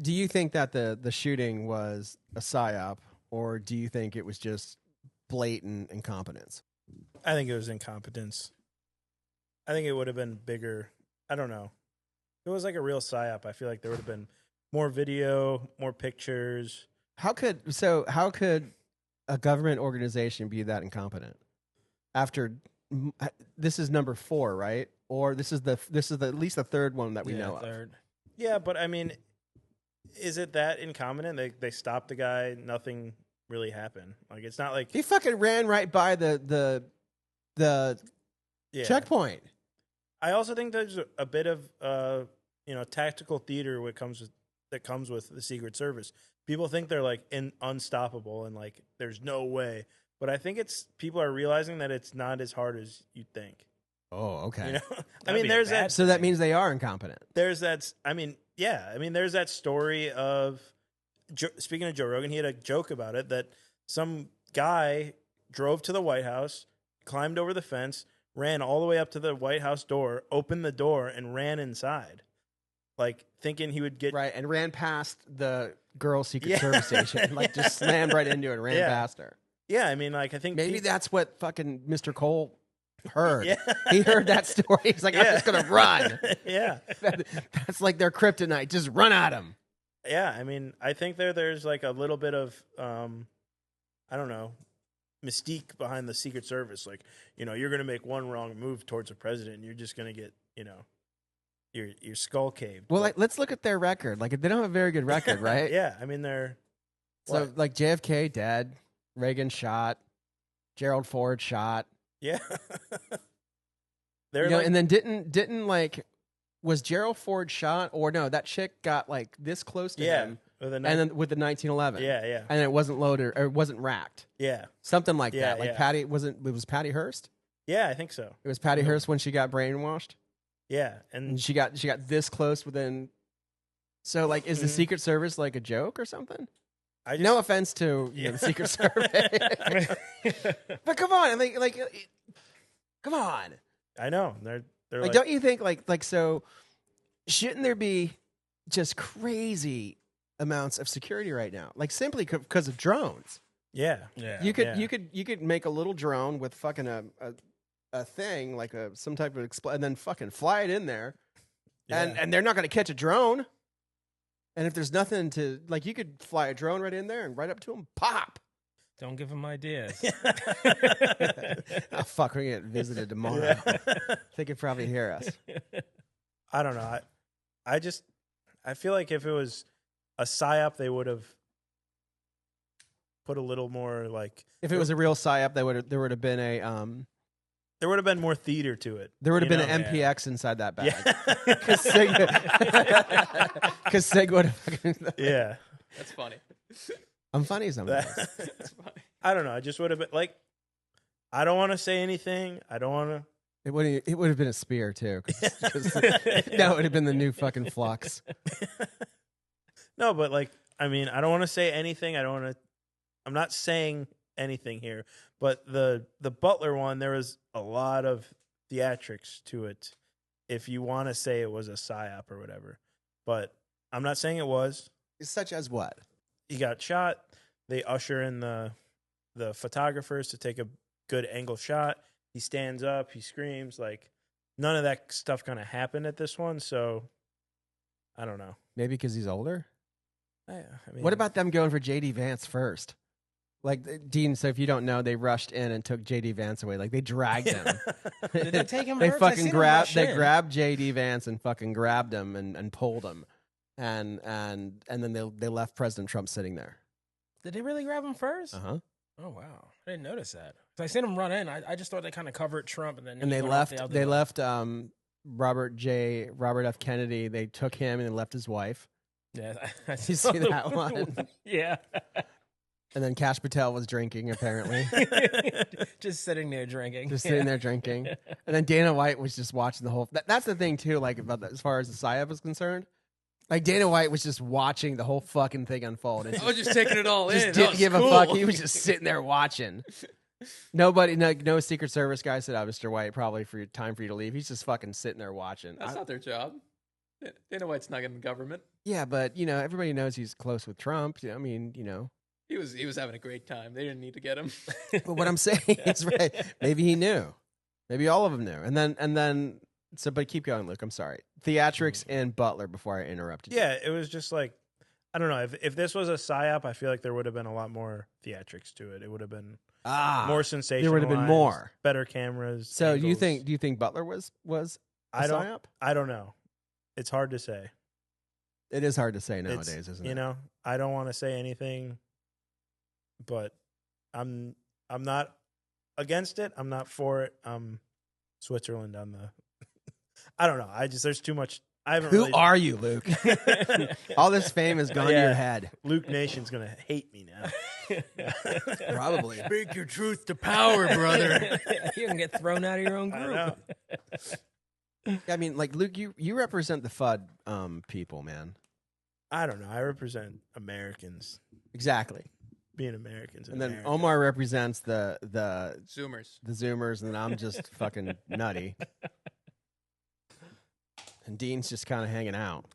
Do you think that the shooting was a psyop, or do you think it was just blatant incompetence? I think it was incompetence. I think it would have been bigger. I don't know. If it was like a real psyop, I feel like there would have been more video, more pictures. How could a government organization be that incompetent? After this is number 4, right? Or this is at least the third one that we know of. Third. Yeah, but I mean, is it that incompetent? They stopped the guy. Nothing really happened. Like, it's not like He fucking ran right by the yeah. checkpoint. I also think there's a bit of tactical theater that comes with the Secret Service. People think they're like unstoppable and like there's no way, but I think people are realizing that it's not as hard as you think. Oh, okay. You know, I That'd mean, be a there's bad that. So that means they are incompetent. There's that. I mean, yeah. I mean, there's that story of. Speaking of Joe Rogan, he had a joke about it that some guy drove to the White House, climbed over the fence, ran all the way up to the White House door, opened the door, and ran inside, like thinking he would get Right, and ran past the girls' Secret Yeah. Service station. Like, just slammed right into it and ran Yeah. past her. Yeah, I mean, like I think Maybe that's what fucking Mr. Cole heard. Yeah. He heard that story. He's like, I'm Yeah. just going to run. Yeah, That's like their kryptonite. Just run at him. yeah. I mean, I think there's like a little bit of I don't know, mystique behind the Secret Service. Like, you're going to make one wrong move towards a president, and you're just going to get your skull caved. Well, like, let's look at their record. Like, they don't have a very good record, right? Yeah, I mean they're So, what? like, JFK dead, Reagan shot, Gerald Ford shot. Yeah. They're You know, like, and then didn't like, was Gerald Ford shot, or no? That chick got like this close to him, with a and then with the 1911, yeah, and it wasn't loaded or it wasn't racked, yeah, something like Yeah, that. Like yeah. Patty it was Patty Hearst. yeah. I think so. It was Patty Hearst when she got brainwashed, Yeah, and and she got this close within. So like, is the Mhm. Secret Service like a joke or something? I just, No offense to the Secret Service, but come on, come on. I know they're Like, like, don't you think like so? Shouldn't there be just crazy amounts of security right now? Like, simply because of drones. yeah, Yeah. You could yeah. you could make a little drone with fucking a thing like some type of and then fucking fly it in there, yeah. and they're not going to catch a drone. And if there's nothing to like, you could fly a drone right in there and right up to them, pop. Don't give him ideas. Oh, fuck, we're gonna get visited tomorrow. They could probably hear us. I don't know. I feel like if it was a psyop, they would have put a little more like If it was a real psyop, there would have been there would have been more theater to it. there would have you been know? an MPX inside that bag. Yeah, Because Sig would have. yeah. That's funny. I'm funny sometimes. That's funny. I don't know. I just would have been like, I don't want to say anything. I don't want to. It would have been a spear too. 'Cause that would have been the new fucking flux. No, but like, I mean, I don't want to say anything. I'm not saying anything here. But the Butler one, there was a lot of theatrics to it. If you want to say it was a psyop or whatever, but I'm not saying it was. Such as what? He got shot. They usher in the photographers to take a good angle shot. He stands up. He screams. Like, none of that stuff kind of happened at this one. So, I don't know. Maybe because he's older? I mean, What about them going for J.D. Vance first? Like, Dean, so if you don't know, they rushed in and took J.D. Vance away. Like, they dragged him. Did they take him They first? I fucking seen him grabbed. rush They in. grabbed J.D. Vance and fucking grabbed him and pulled him, and then they left President Trump sitting there. Did they really grab him first? Uh-huh. Oh wow, I didn't notice that. So I seen him run in. I just thought they kind of covered Trump and then And he they went out left. the other They way. left Robert F. Kennedy. They took him and they left his wife. Yeah, I You see that one? Yeah, And then Kash Patel was drinking, apparently. just sitting there drinking, Just sitting there drinking. And then Dana White was just watching the whole... That's the thing, too, like, about as far as the PSYOP is concerned. Like, Dana White was just watching the whole fucking thing unfold. I was just taking it all Just in. didn't give a fuck. He was just sitting there watching. Nobody, no Secret Service guy said, "Oh, Mr. White, probably time for you to leave." He's just fucking sitting there watching. That's not their job. Dana White's not in the government. Yeah, but everybody knows he's close with Trump. I mean, He was having a great time. They didn't need to get him. But what I'm saying is, right? Maybe he knew. Maybe all of them knew. And then. So, but keep going, Luke. I'm sorry. Theatrics and Butler. Before I interrupted you. Yeah, it was just like, I don't know. If this was a PSYOP, I feel like there would have been a lot more theatrics to it. It would have been more sensational. There would have been more. Better cameras. So angles. do you think Butler was a PSYOP? I don't know. It's hard to say. It is hard to say nowadays, isn't it? You know, I don't want to say anything, but I'm not against it. I'm not for it. Switzerland on the. I don't know. There's too much. I haven't. Who really, are you, Luke? All this fame has gone to your head. Luke Nation's gonna hate me now. Probably. Speak your truth to power, brother. You can get thrown out of your own I group. know. I mean, like, Luke, you represent the FUD people, man. I don't know. I represent Americans Exactly. being Americans, And then America. Omar represents the Zoomers. Zoomers, and then I'm just fucking nutty. And Dean's just kind of hanging out.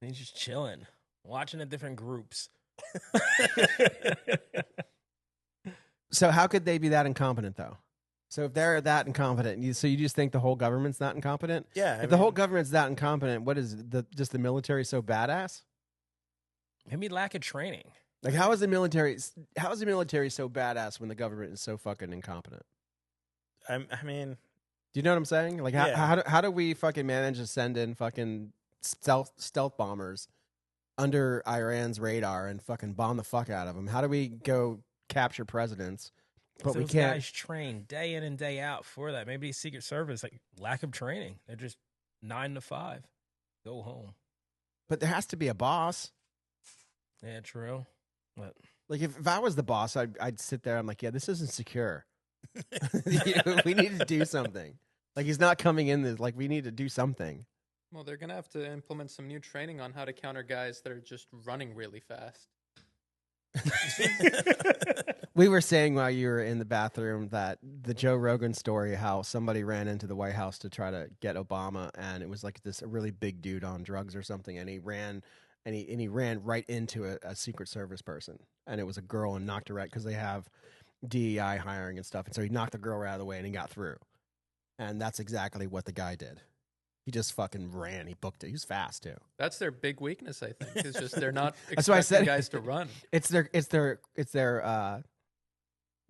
He's just chilling, watching the different groups. So how could they be that incompetent, though? So if they're that incompetent, so you just think the whole government's not incompetent? Yeah, If the whole government's that incompetent, what is just the military so badass? Maybe lack of training. Like, how is the military so badass when the government is so fucking incompetent? I mean, Do you know what I'm saying? Like, Yeah. how do we fucking manage to send in fucking stealth bombers under Iran's radar and fucking bomb the fuck out of them? How do we go capture presidents, but we Those can't? guys train day in and day out for that. Maybe Secret Service, like lack of training. They're just 9 to 5. Go home. But there has to be a boss. Yeah, true. But Like, if I was the boss, I'd sit there. I'm like, yeah, this isn't secure. We need to do something. Like, he's not coming in this. Like, we need to do something. Well, they're gonna have to implement some new training on how to counter guys that are just running really fast. We were saying while you were in the bathroom that the Joe Rogan story, how somebody ran into the White House to try to get Obama, and it was like a really big dude on drugs or something, and he ran right into a Secret Service person, and it was a girl, and knocked her right because they have DEI hiring and stuff, and so he knocked the girl out of the way and he got through, and that's exactly what the guy did. He just fucking ran. He booked it. He was fast too. That's their big weakness, I think. It's just they're not That's why I expecting said guys to run. It's their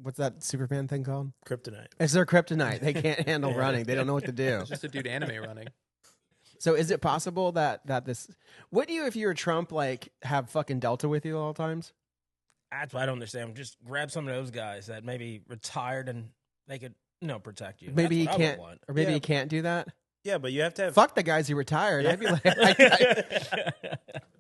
what's that Superman thing called? kryptonite. It's their kryptonite. They can't handle Yeah. running. They don't know what to do. It's just a dude anime running. So is it possible that this would you, if you were Trump, like have fucking Delta with you at all times? that's what I don't understand. Just grab some of those guys that maybe retired and they could, protect you. Maybe he That's what I would can't, want. or maybe Yeah. he can't do that. Yeah, but you have to have. Fuck the guys who retired. Yeah. I'd be like,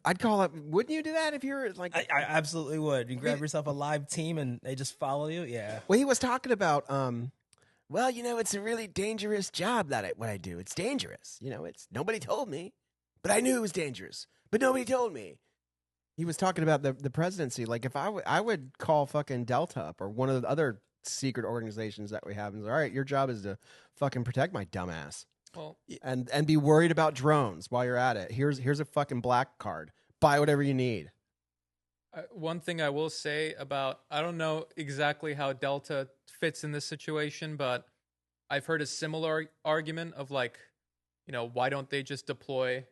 I'd call up. Wouldn't you do that if you were like? I absolutely would. You grab yourself a live team and they just follow you. Yeah. Well, he was talking about, well, it's a really dangerous job what I do. It's dangerous. It's nobody told me, but I knew it was dangerous, but nobody told me. He was talking about the presidency. Like, if I would call fucking Delta up or one of the other secret organizations that we have and say, all right, your job is to fucking protect my dumbass. Well, and be worried about drones while you're at it. Here's a fucking black card. Buy whatever you need. one thing I will say about, I don't know exactly how Delta fits in this situation, but I've heard a similar argument of like, why don't they just deploy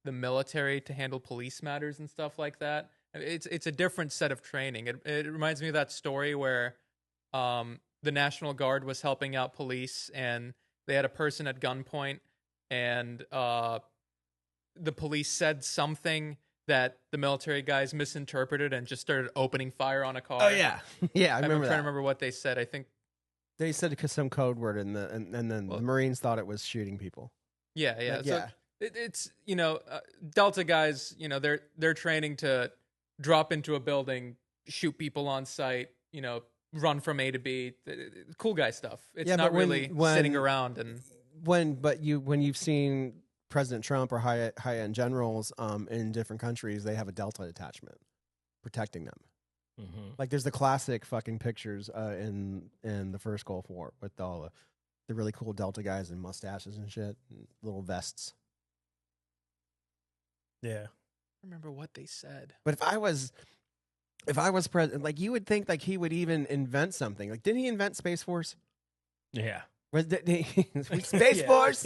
the military to handle police matters and stuff like that? It's a different set of training. It reminds me of that story where the National Guard was helping out police and they had a person at gunpoint and the police said something that the military guys misinterpreted and just started opening fire on a car. Oh yeah, yeah. I I'm remember trying that. to remember what they said. I think They said some code word, and then the Marines thought it was shooting people. yeah. Like, So yeah. it's Delta guys. They're training to drop into a building, shoot people on sight. Run from A to B. Cool guy stuff. It's Yeah, not but really sitting around and when you've seen President Trump or high end generals in different countries, they have a Delta detachment protecting them. Mm-hmm. Like there's the classic fucking pictures in the first Gulf War with all the really cool Delta guys and mustaches and shit, and little vests. Yeah. I remember what they said. But if I was president, like you would think like he would even invent something. Like didn't he invent Space Force? Yeah. Space Force.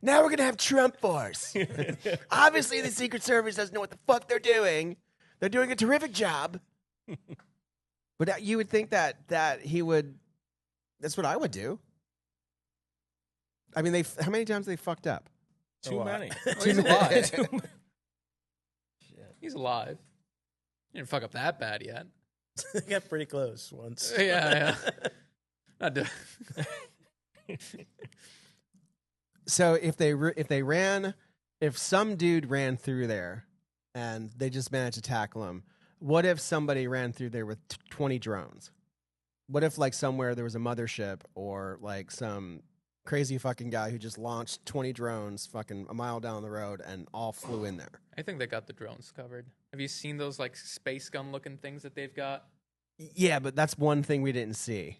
Now we're gonna have Trump Force. Obviously, the Secret Service doesn't know what the fuck they're doing. They're doing a terrific job. But you would think that he would. That's what I would do. I mean, how many times they fucked up? Too many. He's alive. He's alive. He didn't fuck up that bad yet. They got pretty close once. Yeah. Not do- So if some dude ran through there, and they just managed to tackle him, what if somebody ran through there with 20 drones? What if like somewhere there was a mothership or like some crazy fucking guy who just launched 20 drones fucking a mile down the road and all flew in there? I think they got the drones covered. Have you seen those like space gun looking things that they've got? Yeah, but that's one thing we didn't see.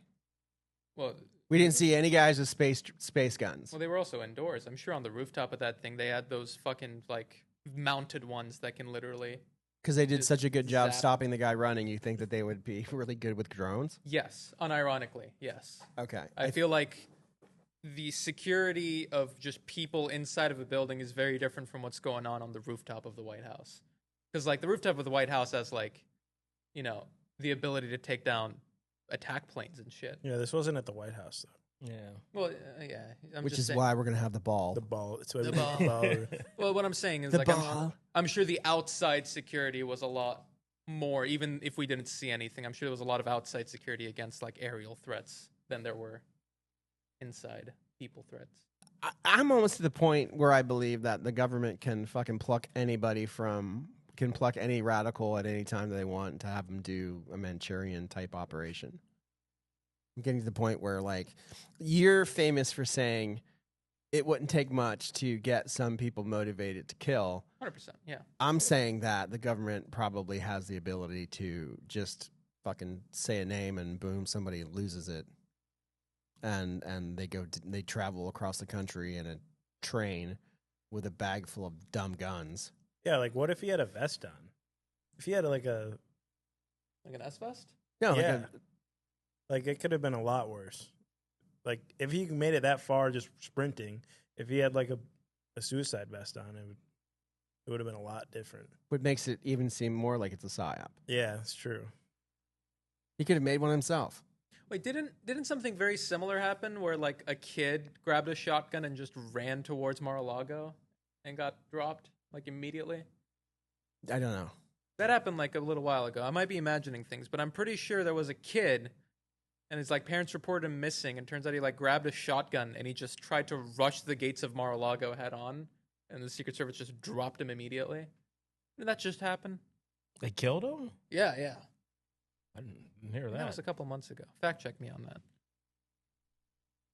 Well, We didn't see any guys with space guns. they were also indoors. I'm sure on the rooftop of that thing they had those fucking like mounted ones that can literally. Because they did Just such a good job zap. stopping the guy running, you think that they would be really good with drones? Yes, unironically, yes. Okay. I feel like the security of just people inside of a building is very different from what's going on the rooftop of the White House. Because like the rooftop of the White House has like, the ability to take down attack planes and shit. Yeah, this wasn't at the White House though. Yeah. Well, yeah. Which just is saying. why we're going to have the ball. The ball. It's why The we ball. the ball. Well, what I'm saying is The like ball. I'm sure the outside security was a lot more, even if we didn't see anything. I'm sure there was a lot of outside security against like aerial threats than there were inside people threats. I'm almost to the point where I believe that the government can fucking pluck any radical at any time that they want to have them do a Manchurian type operation. I'm getting to the point where like you're famous for saying it wouldn't take much to get some people motivated to kill. 100%, yeah. I'm saying that the government probably has the ability to just fucking say a name and boom, somebody loses it. And they travel across the country in a train with a bag full of dumb guns. Yeah, like what if he had a vest on? If he had like Like an S-Vest? No, yeah, like it could have been a lot worse. Like if he made it that far just sprinting, if he had like a suicide vest on, it would have been a lot different. what makes it even seem more like it's a psyop. Yeah, it's true. He could have made one himself. Wait, didn't something very similar happen where like a kid grabbed a shotgun and just ran towards Mar-a-Lago and got dropped like immediately? I don't know. That happened like a little while ago. I might be imagining things, but I'm pretty sure there was a kid and his like parents reported him missing, and turns out he like grabbed a shotgun and he just tried to rush the gates of Mar-a-Lago head on, and the Secret Service just dropped him immediately. Did that just happen? They killed him? Yeah. I didn't hear That that. was a couple months ago. Fact check me on that.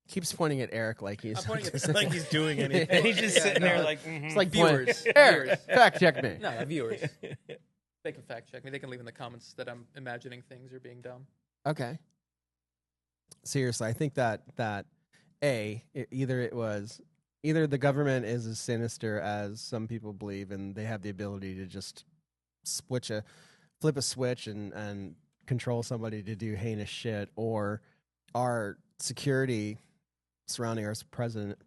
Keeps pointing at Eric like he's I'm pointing at Like he's doing anything. And he's just Yeah, sitting no, there like, It's like Viewers. pointing- Eric, Viewers. fact check me. No, viewers. They can fact check me. They can leave in the comments that I'm imagining things are being dumb. Okay. Seriously, I think that either the government is as sinister as some people believe, and they have the ability to just flip a switch and control somebody to do heinous shit, or our security surrounding our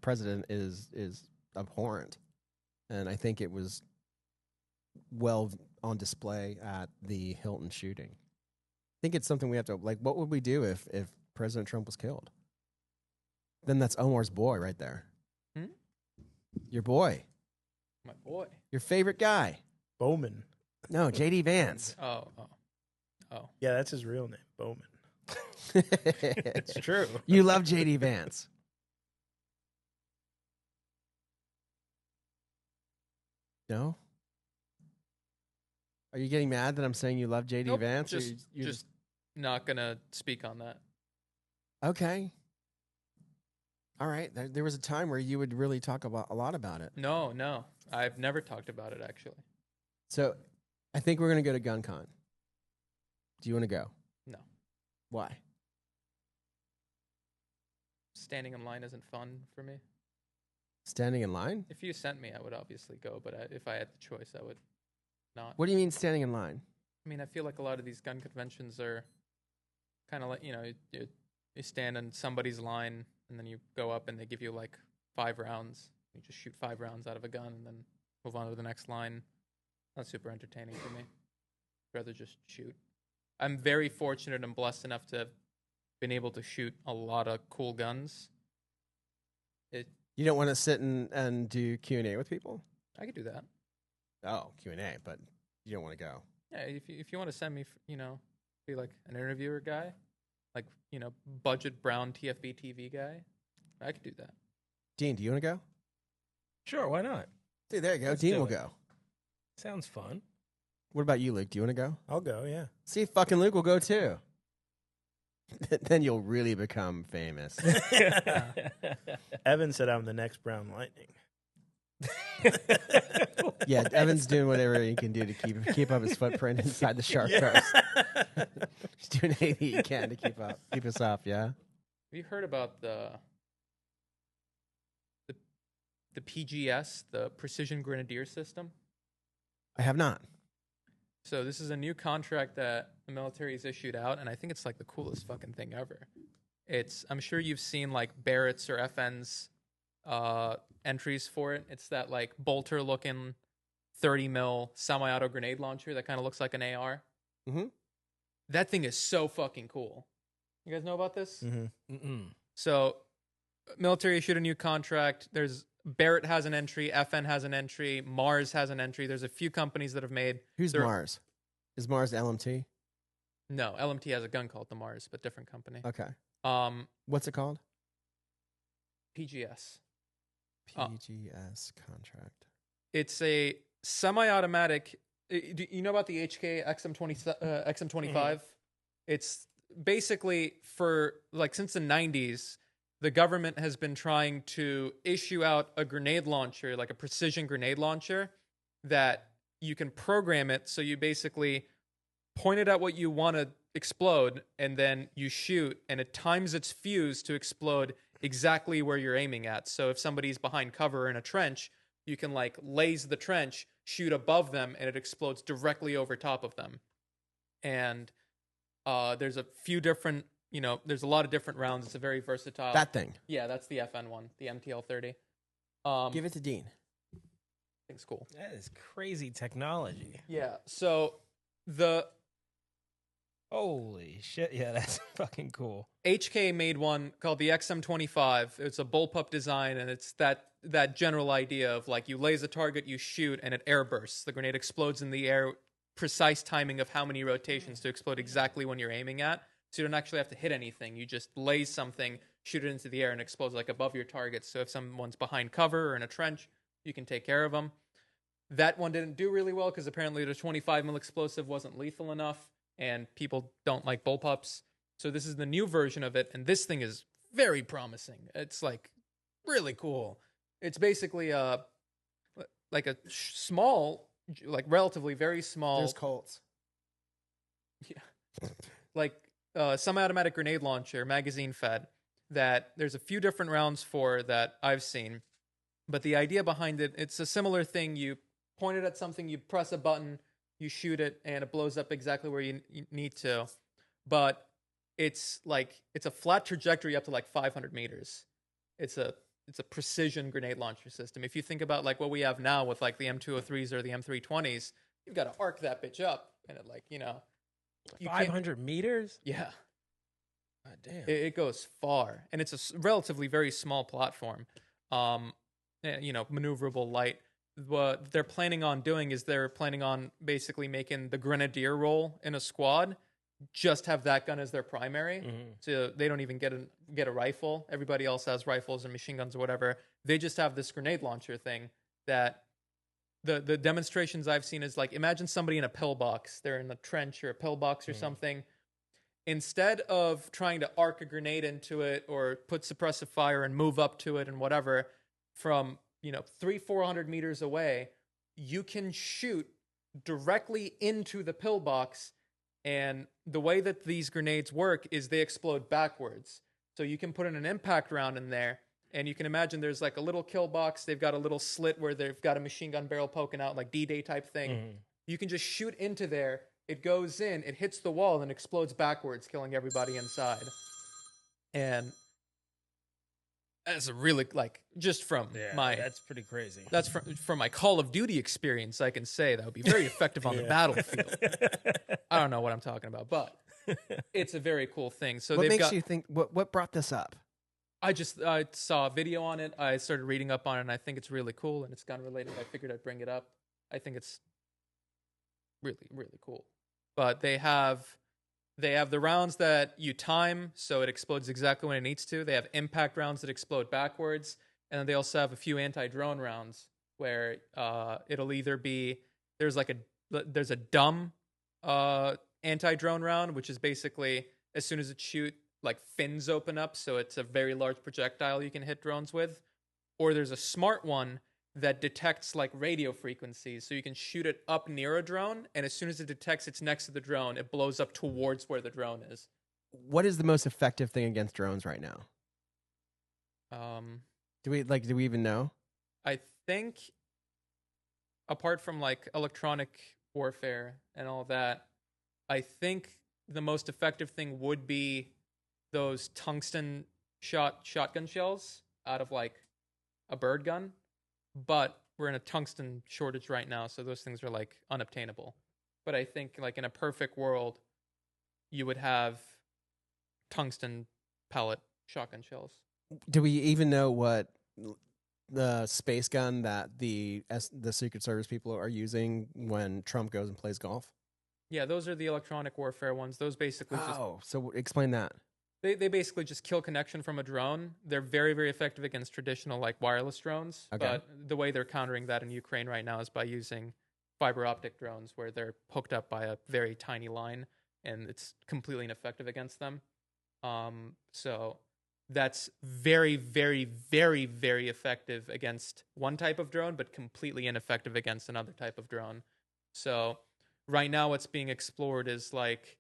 president is abhorrent. And I think it was well on display at the Hilton shooting. I think it's something we have to, like, what would we do if President Trump was killed? Then that's Omar's boy right there. Your boy. My boy. Your favorite guy. Bowman. No, J.D. Vance. Oh. Yeah, that's his real name, Bowman. It's True. You love J.D. Vance. No? Are you getting mad that I'm saying you love J.D. Nope, Vance? or just you're just not gonna speak on that. Okay. All right. There was a time where you would really talk a lot about it. No, I've never talked about it actually. So I think we're going to go to GunCon. Do you want to go? No, Why? standing in line isn't fun for me. Standing in line? If you sent me, I would obviously go, but if I had the choice, I would not. What do you mean standing in line? I mean, I feel like a lot of these gun conventions are kind of like, you stand in somebody's line and then you go up and they give you like 5 rounds. You just shoot 5 rounds out of a gun and then move on to the next line. Not super entertaining for me. I'd rather just shoot. I'm very fortunate and blessed enough to have been able to shoot a lot of cool guns. You don't want to sit and do Q&A with people? I could do that. Oh, Q&A, but you don't want to go. Yeah, if you want to send me, be like an interviewer guy, like, budget brown TFB TV guy, I could do that. Dean, do you want to go? Sure, why not? See, there you go. Let's Dean do will it. go. Sounds fun. What about you, Luke? Do you want to go? I'll go, yeah. See, fucking Luke will go too. Then you'll really become famous. Evan said I'm the next Brown Lightning. Yeah, Evan's doing whatever he can do to keep up his footprint inside the shark purse. He's doing anything he can to keep us up. Yeah. Have you heard about the PGS, the Precision Grenadier System? I have not. So this is a new contract that the military has issued out, and I think it's like the coolest fucking thing ever. I'm sure you've seen like Barrett's or FN's entries for it. It's that like bolter looking 30 mil semi-auto grenade launcher that kind of looks like an AR. Mm-hmm. That thing is so fucking cool. You guys know about this? Mm-hmm. So military issued a new contract. Barrett has an entry, FN has an entry, Mars has an entry. There's a few companies that have made. Who's Mars? Is Mars LMT? No, LMT has a gun called the Mars, but different company. Okay. What's it called? PGS. PGS contract. It's a semi-automatic. Do you know about the HK XM25? Mm-hmm. It's basically for like since the 90s. The government has been trying to issue out a grenade launcher, like a precision grenade launcher, that you can program it. So you basically point it at what you want to explode, and then you shoot, and it times its fuse to explode exactly where you're aiming at. So if somebody's behind cover in a trench, you can like laze the trench, shoot above them, and it explodes directly over top of them. And there's a few different... there's a lot of different rounds. It's a very versatile... That thing. Yeah, that's the FN one, the MTL-30. Give it to Dean. I think it's cool. That is crazy technology. Yeah, so Holy shit, yeah, that's fucking cool. HK made one called the XM25. It's a bullpup design, and it's that general idea of like you laze a target, you shoot, and it air bursts. The grenade explodes in the air, precise timing of how many rotations to explode exactly when you're aiming at. So you don't actually have to hit anything. You just laze something, shoot it into the air, and it explodes like above your target. So if someone's behind cover or in a trench, you can take care of them. That one didn't do really well because apparently the 25 mil explosive wasn't lethal enough, and people don't like bullpups. So this is the new version of it, and this thing is very promising. It's like really cool. It's basically like a small, like relatively very small. There's Colts. Yeah, like semi-automatic grenade launcher, magazine fed, that there's a few different rounds for that I've seen, but the idea behind it, it's a similar thing. You point it at something, you press a button, you shoot it, and it blows up exactly where you need to. But it's a flat trajectory up to like 500 meters. It's a precision grenade launcher system. If you think about like what we have now with like the M203s or the M320s, you've got to arc that bitch up, and it you 500 meters. Yeah. God damn. It goes far, and it's a relatively very small platform. Maneuverable, light. What they're planning on doing is they're planning on basically making the grenadier role in a squad just have that gun as their primary. So they don't even get a rifle. Everybody else has rifles or machine guns or whatever. They just have this grenade launcher thing that the demonstrations I've seen is like, imagine somebody in a pillbox. They're in a trench or a pillbox or something. Instead of trying to arc a grenade into it or put suppressive fire and move up to it and whatever, from 300-400 meters away, you can shoot directly into the pillbox. And the way that these grenades work is they explode backwards. So you can put in an impact round in there, and you can imagine there's like a little kill box. They've got a little slit where they've got a machine gun barrel poking out, like D-Day type thing. You can just shoot into there. It goes in, it hits the wall, and explodes backwards, killing everybody inside. And that's a really, just from that's pretty crazy. That's from my Call of Duty experience, I can say that would be very effective on the battlefield. I don't know what I'm talking about, but it's a very cool thing. So what makes you think, what brought this up? I saw a video on it. I started reading up on it, and I think it's really cool, and it's gun related. I figured I'd bring it up. I think it's really, really cool. But they have the rounds that you time, so it explodes exactly when it needs to. They have impact rounds that explode backwards. And then they also have a few anti-drone rounds where it'll either be, there's a dumb anti-drone round, which is basically as soon as it shoots, like fins open up, so it's a very large projectile you can hit drones with. Or there's a smart one that detects like radio frequencies, so you can shoot it up near a drone, and as soon as it detects it's next to the drone, it blows up towards where the drone is. What is the most effective thing against drones right now? Do we even know? I think apart from like electronic warfare and all that, I think the most effective thing would be those tungsten shotgun shells out of like a bird gun. But we're in a tungsten shortage right now, so those things are like unobtainable. But I think like in a perfect world, you would have tungsten pellet shotgun shells. Do we even know what the space gun that the Secret Service people are using when Trump goes and plays golf? Yeah, those are the electronic warfare ones. Those basically so explain that. They basically just kill connection from a drone. They're very, very effective against traditional like wireless drones. Okay. But the way they're countering that in Ukraine right now is by using fiber optic drones where they're hooked up by a very tiny line, and it's completely ineffective against them. So that's very, very, very, very effective against one type of drone, but completely ineffective against another type of drone. So right now what's being explored is like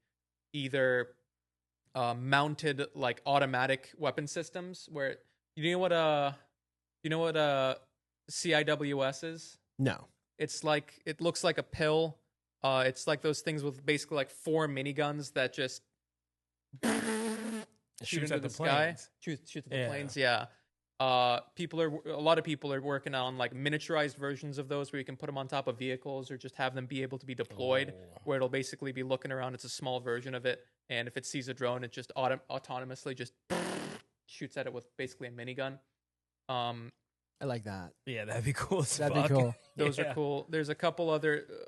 either mounted like automatic weapon systems where you know what CIWS is? No. It's like, it looks like a pill. It's like those things with basically like 4 miniguns that just shoot into the sky. Shoot at the planes. Yeah. A lot of people are working on like miniaturized versions of those where you can put them on top of vehicles or just have them be able to be deployed, where it'll basically be looking around. It's a small version of it, and if it sees a drone, it just autonomously just shoots at it with basically a minigun. I like that. Yeah, that'd be cool. That'd be cool. Those are cool. There's a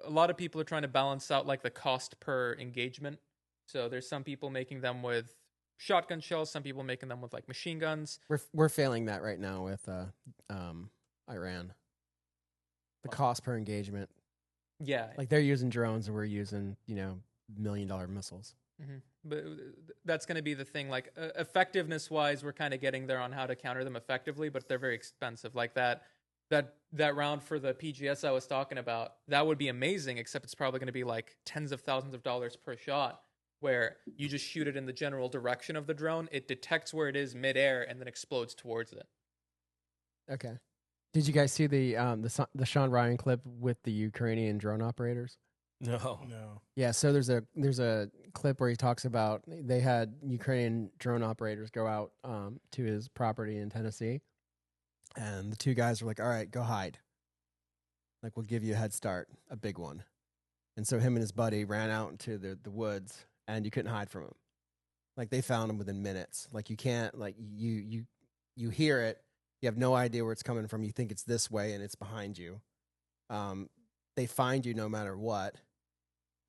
lot of people are trying to balance out like the cost per engagement. So there's some people making them with shotgun shells, some people making them with like machine guns. We're failing that right now with Iran. The cost per engagement. Yeah. Like they're using drones and we're using, $1 million missiles. Mm-hmm. But that's going to be the thing. Like effectiveness wise, we're kind of getting there on how to counter them effectively, but they're very expensive. Like that round for the PGS I was talking about, that would be amazing, except it's probably going to be like tens of thousands of dollars per shot. where you just shoot it in the general direction of the drone. It detects where it is midair and then explodes towards it. Okay. Did you guys see the Sean Ryan clip with the Ukrainian drone operators? No. No. Yeah, so there's a clip where he talks about they had Ukrainian drone operators go out to his property in Tennessee, and the two guys were like, "All right, go hide. Like, we'll give you a head start, a big one." And so him and his buddy ran out into the woods, and you couldn't hide from him. Like, they found him within minutes. Like, you can't, like, you hear it, you have no idea where it's coming from. You think it's this way, and it's behind you. They find you no matter what.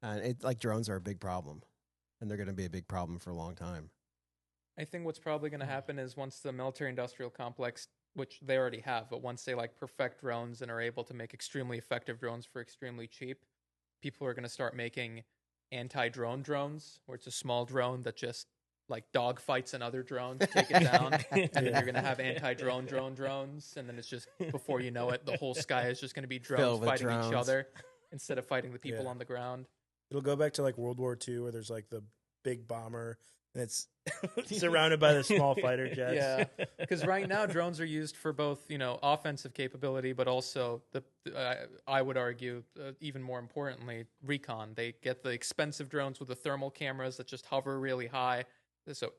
And it's like drones are a big problem, and they're going to be a big problem for a long time. I think what's probably going to happen is once the military-industrial complex, which they already have, but once they like perfect drones and are able to make extremely effective drones for extremely cheap, people are going to start making anti-drone drones, where it's a small drone that just like dog fights another drone to take it down, and then you're going to have anti-drone drones, and then it's just, before you know it, the whole sky is just going to be drones Filled with fighting drones. each other instead of fighting the people Yeah. on the ground. It'll go back to like World War II, where there's like the big bomber, and it's surrounded by the small fighter jets. Yeah, because right now drones are used for both, offensive capability, but also I would argue, even more importantly, recon. They get the expensive drones with the thermal cameras that just hover really high, so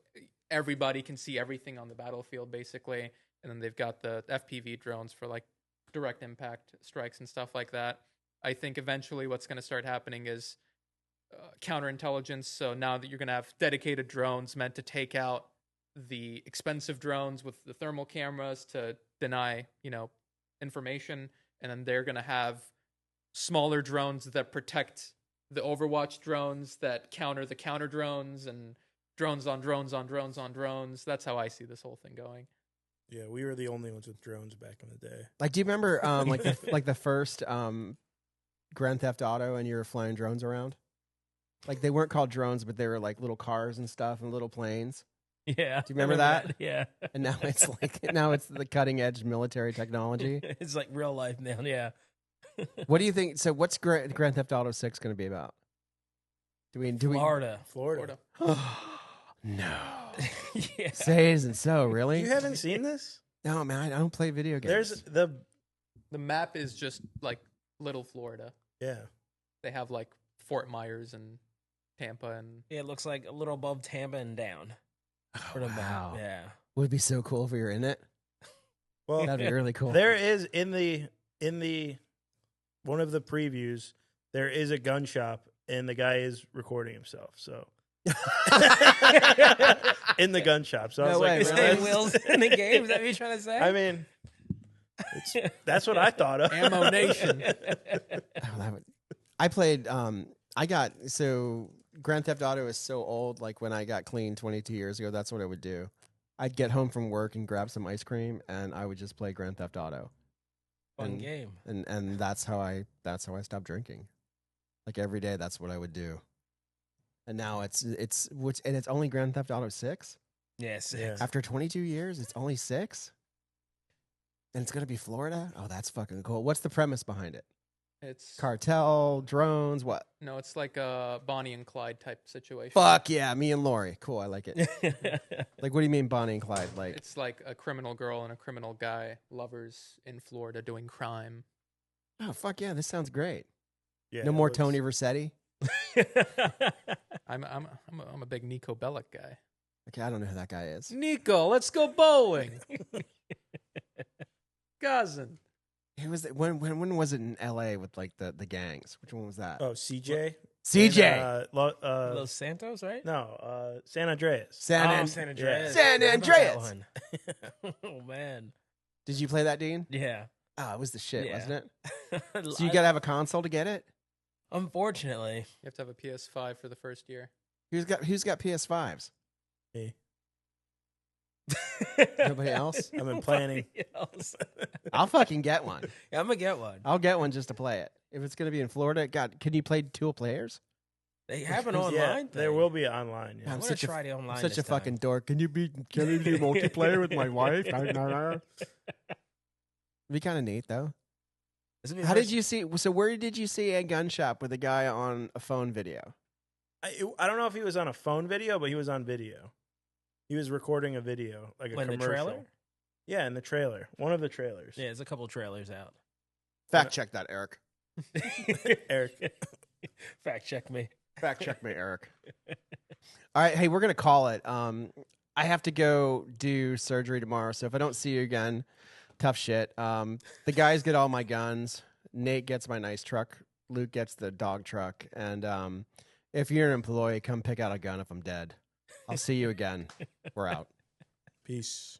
everybody can see everything on the battlefield, basically. And then they've got the FPV drones for like direct impact strikes and stuff like that. I think eventually what's going to start happening is counterintelligence. So now that you're going to have dedicated drones meant to take out the expensive drones with the thermal cameras to deny, information, and then they're going to have smaller drones that protect the Overwatch drones that counter the counter drones, and drones on drones on drones on drones. That's how I see this whole thing going. Yeah, we were the only ones with drones back in the day. Like, do you remember like the first Grand Theft Auto, and you were flying drones around? Like, they weren't called drones, but they were like little cars and stuff and little planes. Yeah. Do you remember that? Yeah. And now it's the cutting edge military technology. It's like real life now. Yeah. What do you think? So, what's Grand Theft Auto 6 going to be about? Florida. Florida. No. Yeah. Say it isn't so, really? You haven't seen this? No, man, I don't play video games. There's The map is just like little Florida. yeah. They have like Fort Myers and Tampa and Yeah, it looks like a little above Tampa and down. Oh, For the map. wow. Yeah. Would it be so cool if we were in it? Well, That'd be really cool. there is in the one of the previews, there is a gun shop, and the guy is recording himself. So in the gun shop. So I No was way, like, Is really? there wheels in the game? Is that what you're trying to say? I mean, that's what I thought of. Ammo Nation. I played. Grand Theft Auto is so old. Like, when I got clean 22 years ago, that's what I would do. I'd get home from work and grab some ice cream, and I would just play Grand Theft Auto. Fun and, game. And that's how I stopped drinking. Like, every day, that's what I would do. And now it's only Grand Theft Auto 6? Yes. Yeah. After 22 years, it's only 6? And it's going to be Florida? Oh, that's fucking cool. What's the premise behind it? It's Cartel, drones, what? no, it's like a Bonnie and Clyde type situation. Fuck yeah, me and Lori. Cool, I like it. Like, what do you mean Bonnie and Clyde? Like, It's like a criminal girl and a criminal guy, lovers in Florida doing crime. oh, fuck yeah, this sounds great. Yeah, No it more looks- Tony Versetti? I'm a big Nico Bellic guy. Okay, I don't know who that guy is. Nico, let's go bowling. Cousin. Who was it? When was it in L.A. with, like, the gangs? Which one was that? Oh, CJ. CJ! And, Los Santos, right? no, San Andreas. San Andreas. San I forgot about that Andreas. one. Oh man. Did you play that, Dean? Yeah. Oh, it was the shit, Yeah. wasn't it? So you got to have a console to get it? Unfortunately. You have to have a PS5 for the first year. Who's got PS5s? Me. Nobody else? I've been planning. Nobody else. I'll fucking get one. Yeah, I'm gonna get one. I'll get one just to play it. If it's going to be in Florida, God, can you play dual players? They have an Yeah, online. there will be online. I Yeah. I'm want such to a- try the online. I'm such a this time. fucking dork. Can you do multiplayer with my wife? It'd be kind of neat, though. This will be the How did first- you see? So where did you see a gun shop with a guy on a phone video? I don't know if he was on a phone video, but he was on video. He was recording a video, like a In the commercial. trailer? Yeah, in the trailer. One of the trailers. Yeah, there's a couple trailers out. Fact check that, Eric. Eric. Fact check me. Fact check me, Eric. All right, hey, we're gonna call it. I have to go do surgery tomorrow, so if I don't see you again, tough shit. The guys get all my guns. Nate gets my nice truck. Luke gets the dog truck. And if you're an employee, come pick out a gun if I'm dead. I'll see you again. We're out. Peace.